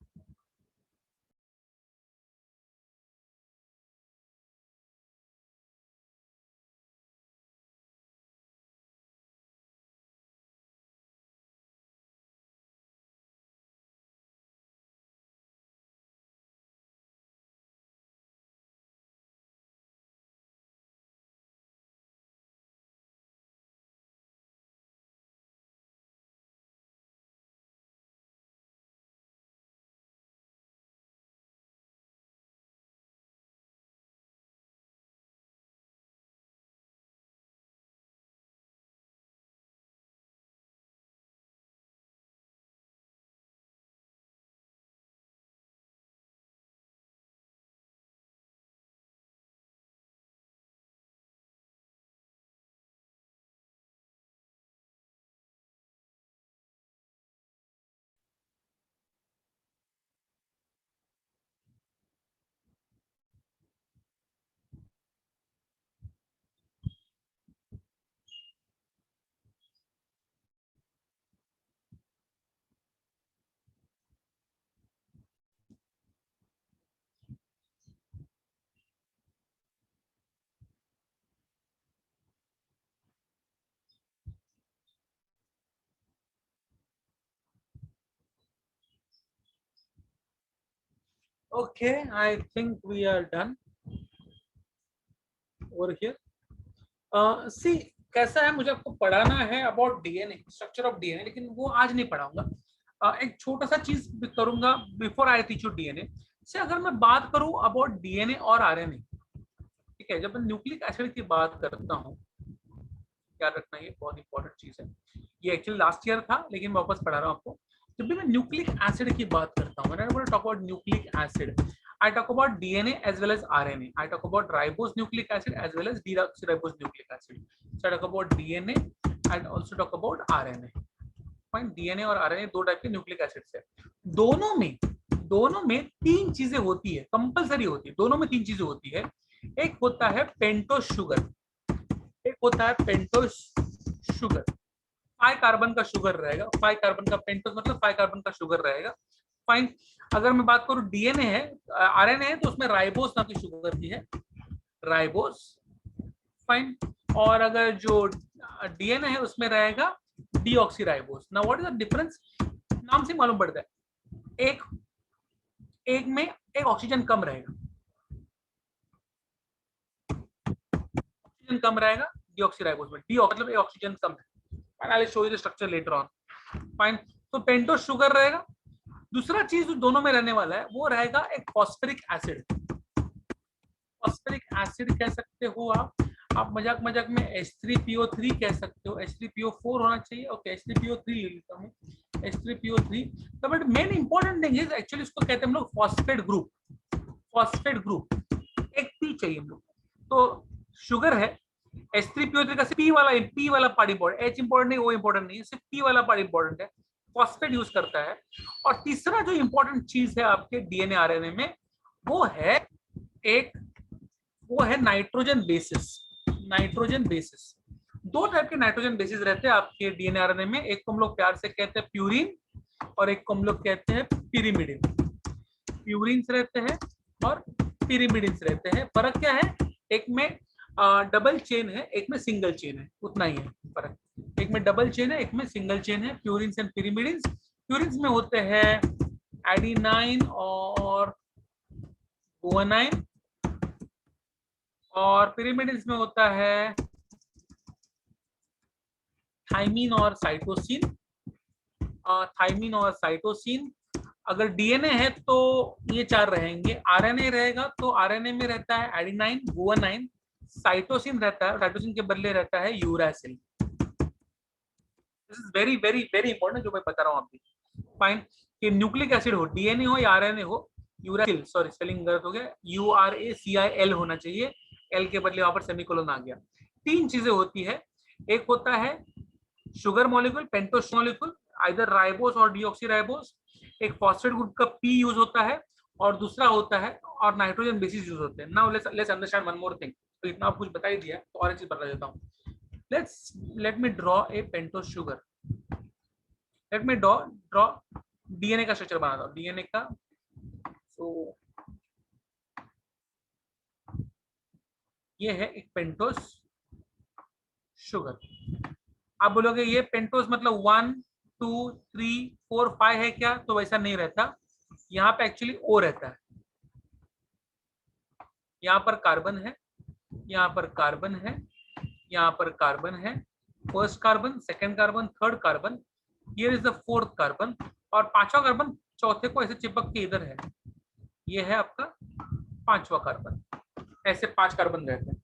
Okay, I think we are done over here. See, कैसा है, मुझे आपको पढ़ाना है about DNA, structure of DNA, लेकिन वो आज नहीं पढ़ाऊंगा. एक छोटा सा चीज करूंगा before I teach you DNA से. अगर मैं बात करूं अबाउट डीएनए और आरएनए, ठीक है, जब मैं न्यूक्लिक एसिड की बात करता हूं, याद रखना ये बहुत इंपॉर्टेंट चीज है. ये एक्चुअली लास्ट ईयर था, लेकिन वापस पढ़ा रहा हूं आपको. जब भी मैं न्यूक्लिक एसिड की बात करता हूं, when I talk about nucleic acid, I talk about DNA as well as RNA. I talk about ribose nucleic acid as well as deoxyribose nucleic acid. So I talk about DNA and also talk about RNA. Fine. DNA और RNA दो type के nucleic acids है. दोनों में तीन चीजें होती है, कंपलसरी होती है. दोनों में तीन चीजें होती है. एक होता है पेंटोस शुगर, एक होता है पेंटोस शुगर. 5 कार्बन का शुगर रहेगा, 5 कार्बन का पेंटोस मतलब 5 कार्बन का शुगर रहेगा. फाइन. अगर मैं बात करूं डीएनए है, आरएनए है, तो उसमें राइबोस नाम की शुगर की है, राइबोस. फाइन. और अगर जो डीएनए है उसमें रहेगा deoxyribose. Now what is the difference? नाम से मालूम पड़ता है. एक में एक ऑक्सीजन कम रहेगा, ऑक्सीजन कम रहेगा डीऑक्सीराइबोस में. डी मतलब एक ऑक्सीजन कम है. I will show you the structure later on. Fine. तो पेंटोस शुगर रहेगा. दूसरा चीज जो दोनों में रहने वाला है वो रहेगा एक फॉस्फेरिक एसिड. फॉस्फेरिक एसिड कह सकते हो आप मजाक मजाक में H3PO3 कह सकते हो. H3PO4 होना चाहिए. ओके, H3PO3 ले लेता हूँ, H3PO3. But main important thing is actually उसको कहते हैं हम लोग फॉस्फेट ग्रुप. फॉस्फेट ग्रुप एक पी चाहिए हम लोग. तो शुगर है H3PO3 का पी वाला पार्ट इंपॉर्टेंट. H इंपॉर्टेंट नहीं, वो इंपॉर्टेंट नहीं, सिर्फ पी वाला पार्ट इंपॉर्टेंट है. फॉस्फेट यूज करता है. और तीसरा जो इंपॉर्टेंट चीज है आपके डीएनए आरएनए में, वो है नाइट्रोजन बेसिस. Nitrogen bases. दो टाइप के नाइट्रोजन बेसिस रहते हैं आपके डीएनए आरएनए में. एक को हम लोग प्यार से कहते हैं प्यूरिन और एक को हम लोग कहते हैं पिरिमिडिन. प्यूरिन्स रहते हैं और पिरिमिडिन्स रहते हैं. फर्क क्या है? एक में डबल चेन है, एक में सिंगल चेन है, उतना ही है फर्क. एक में डबल चेन है, एक में सिंगल चेन है. Purines and pyrimidines. प्यूरिन्स में होते हैं एडेनाइन और गुआनाइन, और पिरिमिडिन्स में होता है थाइमिन और साइटोसिन. थाइमिन और साइटोसिन. अगर डीएनए है तो ये चार रहेंगे. आरएनए रहेगा तो आरएनए में रहता है एडेनाइन, गुआनाइन, साइटोसिन रहता है, साइटोसिन के बदले रहता है uracil. This is very very very important जो मैं बता रहा हूँ अभी. फाइन. कि न्यूक्लिक एसिड हो, डीएनए हो या आरएनए हो, यूरासिल, सॉरी स्पेलिंग गलत हो गया, URACIL होना चाहिए. एल के बदले वहां पर सेमीकोलन आ गया. तीन चीजें होती है. एक होता है sugar molecule, pentose molecule, either ribose और डीऑक्सीराइबोस. एक फॉस्फेट ग्रुप का पी यूज होता है, और दूसरा होता है और नाइट्रोजन बेसिस यूज होते हैं. Now let's understand one more thing. तो इतना आप कुछ बता ही दिया, तो और एक चीज बता देता हूँ. Let me draw a pentose sugar. Let me draw DNA का स्ट्रक्चर बना दो, डीएनए का. तो ये है एक पेंटोस शुगर. आप बोलोगे ये पेंटोस मतलब 1 2 3 4 5 है क्या? तो वैसा नहीं रहता. यहाँ पे एक्चुअली O रहता है. यहाँ पर कार्बन है, यहाँ पर कार्बन है, यहाँ पर कार्बन है. First carbon, second carbon, third carbon. Here is the fourth carbon. और पांचवा कार्बन चौथे को ऐसे चिपक के इधर है. ये है आपका पांचवा कार्बन. ऐसे 5 कार्बन रहते हैं.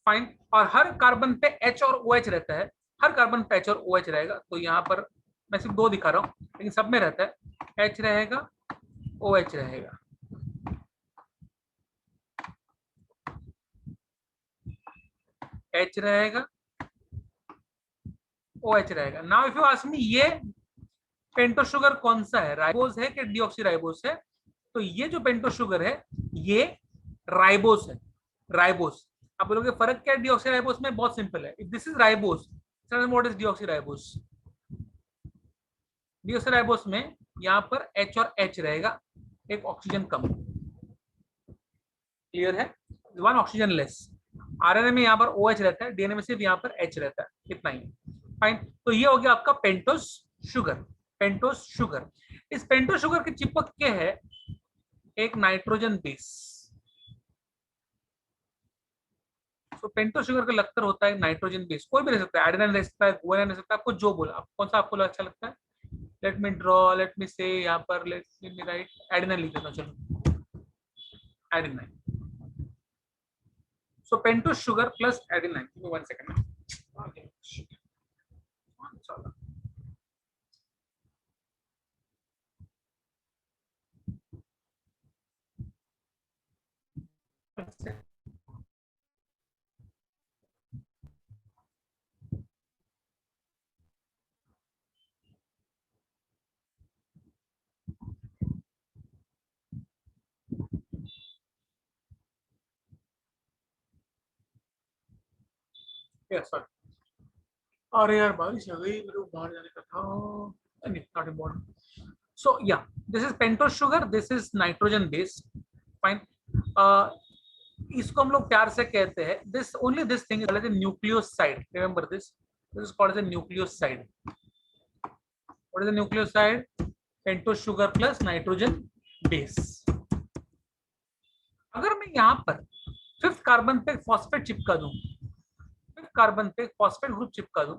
फाइन. और हर कार्बन पे H और OH रहता है. हर कार्बन पे H और OH रहेगा. तो यहाँ पर मैं सिर्फ 2 दिखा रहा हूँ, लेकिन सब में रहता है. H रहेगा, OH रहेगा. H रहेगा, OH रहेगा. Now if you ask me, ये पेंटोस शुगर कौन सा है? राइबोस है कि डीऑक्सीराइबोस है? तो ये जो पेंटोस शुगर है ये राइबोस है. राइबोस. आप बोलोगे फर्क क्या है डीऑक्सीराइबोस में? बहुत सिंपल है. If this is ribose, what is deoxyribose? Deoxyribose में यहाँ पर H और H रहेगा, एक ऑक्सीजन कम. क्लियर है? 1 ऑक्सीजन लेस. आरएनए में यहाँ पर OH रहता है, डीएनए में सिर्फ यहाँ पर H रहता है. इतना ही. फाइन. तो ये हो गया आपका पेंटोस शुगर. Pentose sugar. इस पेंटोस शुगर के चिपक के है एक नाइट्रोजन बेस। तो पेंटो शुगर का लक्तर होता है नाइट्रोजन बेस, कोई भी रह सकता है, एडेनाइन रह सकता है, गुआनिन रह सकता है, आपको जो बोला, आप कौन सा आपको अच्छा लगता है। Late me draw, let me से, यहाँ पर लेट मी राइट एडेनाइन लिख देता हूँ, चलो adenine. So pentose sugar plus adenine, 1 second. Sorry, अरे यार बारिश आ गई, मेरे को बाहर जाने का था, नहीं नॉट इम्पोर्टेंट। सो या this is pentose sugar, this is nitrogen base, fine. इसको हम लोग प्यार से कहते हैं, this only this thing is nucleoside, remember this, this is called as a nucleoside. What is the nucleoside? Pentose sugar plus nitrogen base. अगर मैं यहाँ पर 5th कार्बन पे फॉस्फेट चिपका दूं, 5th कार्बन पे फॉस्फेट ग्रुप चिपका दूं,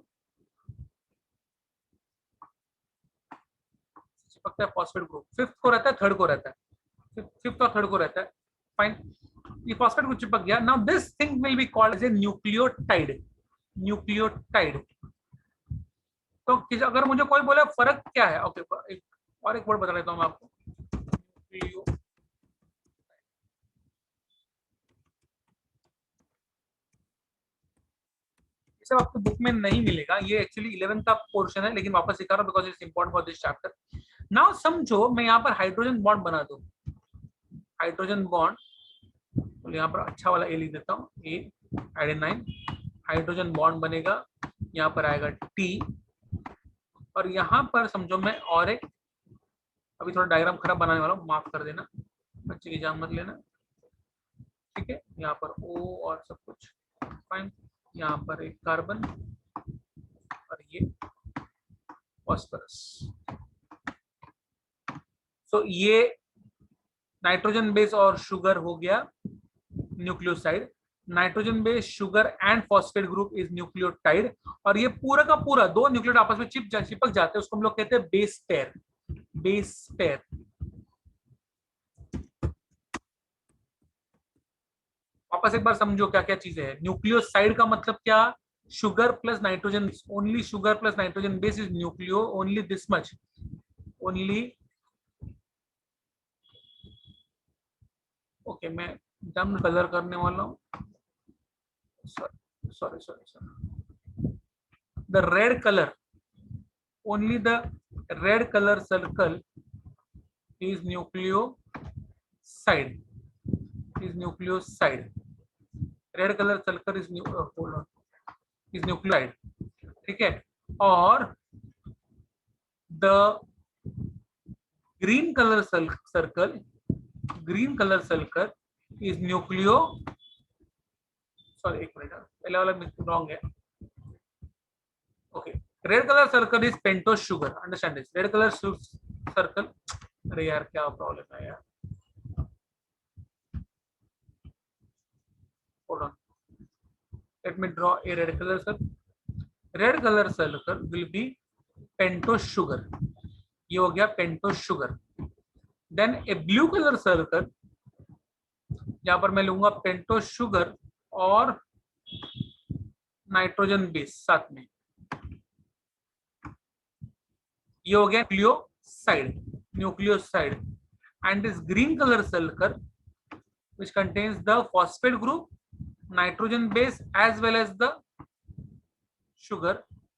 चिपकता है फॉस्फेट ग्रुप, 5th को रहता है, 3rd को रहता है, 5th और 3rd को रहता है, फाइन। ये फॉस्फेट ग्रुप चिपक गया, now this thing will be called as a nucleotide, nucleotide. तो अगर मुझे कोई बोले फर्क क्या है, ओके और एक वर्ड बता देता हूं मैं आपको, सब आपको बुक में नहीं मिलेगा, ये एक्चुअली 11th का पोर्शन है, लेकिन वापस सिखा रहा हूं because it's important for this chapter. Now समझो मैं यहाँ पर हाइड्रोजन बॉन्ड बना दूं, हाइड्रोजन बॉन्ड, तो यहाँ पर अच्छा वाला ए लिख देता हूँ, ए एडेनाइन, हाइड्रोजन बॉन्ड बनेगा, यहाँ पर आएगा टी, और यहाँ पर समझो मैं और एक, अभी थोड़ा डायग्राम खराब बनाने वाला हूँ, माफ कर देना, बच्चे की जान मत लेना, ठीक है। यहाँ पर ओ और सब कुछ फाइन, यहाँ पर एक कार्बन और ये फॉस्फोरस। सो ये नाइट्रोजन बेस और शुगर हो गया nucleoside, nitrogen base sugar and phosphate group is nucleotide, और ये पूरा का पूरा दो न्यूक्लियोटाइड आपस में चिपक जाते हैं, उसको हम लोग कहते हैं बेस पेयर, बेस पेयर। वापस एक बार समझो क्या क्या चीजें हैं। न्यूक्लियोसाइड का मतलब क्या? Sugar plus nitrogen, only sugar plus nitrogen base is nucleo, only this much, only. Okay मैं डम कलर करने वाला हूँ, sorry sorry sorry, the red colour, only the red color circle is nucleoside, is nucleoside, red color circle is hold on, is nucleoside, ठीक है। और the green color circle, green color circle is nucleo, sorry एक minute, पहले वाला wrong है, okay. Red colour circle is pentose sugar, understand this, red colour circle, अरे यार क्या प्रॉब्लम है यार, hold on, let me draw a red color circle, red color circle will be pentose sugar, ये हो गया pentose sugar, then a blue color circle, यहाँ पर मैं लूंगा pentose sugar और नाइट्रोजन बेस साथ में, ये हो गया nucleoside, nucleoside, and this green color circle which contains the phosphate group, nitrogen base as well as the sugar,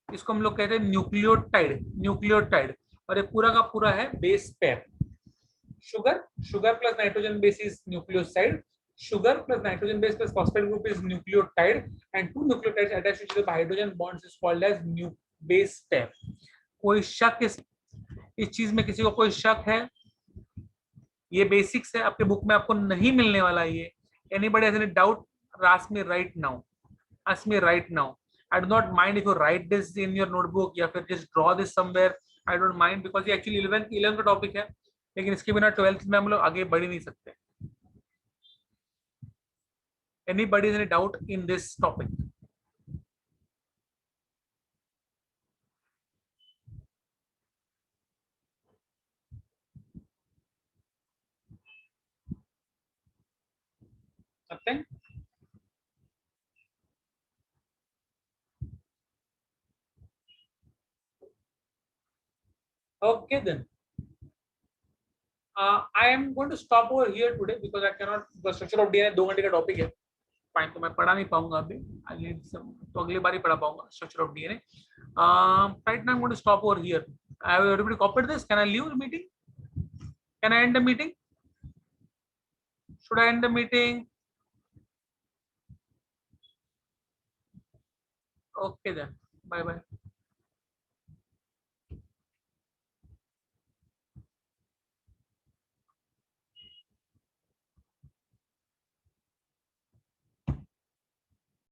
इसको हम लोग कहते हैं न्यूक्लियोटाइड, न्यूक्लियोटाइड, और ये पूरा का पूरा है base pair. Sugar, sugar plus nitrogen base is nucleoside, sugar plus nitrogen base plus phosphate group is nucleotide, and two nucleotides attached to each other by hydrogen bonds is called as base pair। कोई शक इस चीज में, किसी को कोई शक है? ये बेसिक्स है, आपके बुक में आपको नहीं मिलने वाला ये। Anybody has any doubt? Ask me right now, ask me right now. I do not mind if you write this in your notebook या फिर just draw this somewhere, I don't mind because ये actually 11th का topic है, लेकिन इसके बिना 12th में हम लोग आगे बढ़ ही नहीं सकते. Anybody has any doubt in this topic? Nothing? Okay then. I am going to stop over here today because I cannot. The structure of DNA 2 घंटे का टॉपिक है. फाइन, तो मैं पढ़ा नहीं पाऊंगा अभी. I need some, तो अगली बार ही पढ़ा पाऊंगा structure of DNA. Right now I'm going to stop over here. Have everybody copied this? Can I leave the meeting? Can I end the meeting? Should I end the meeting? Okay then. Bye bye.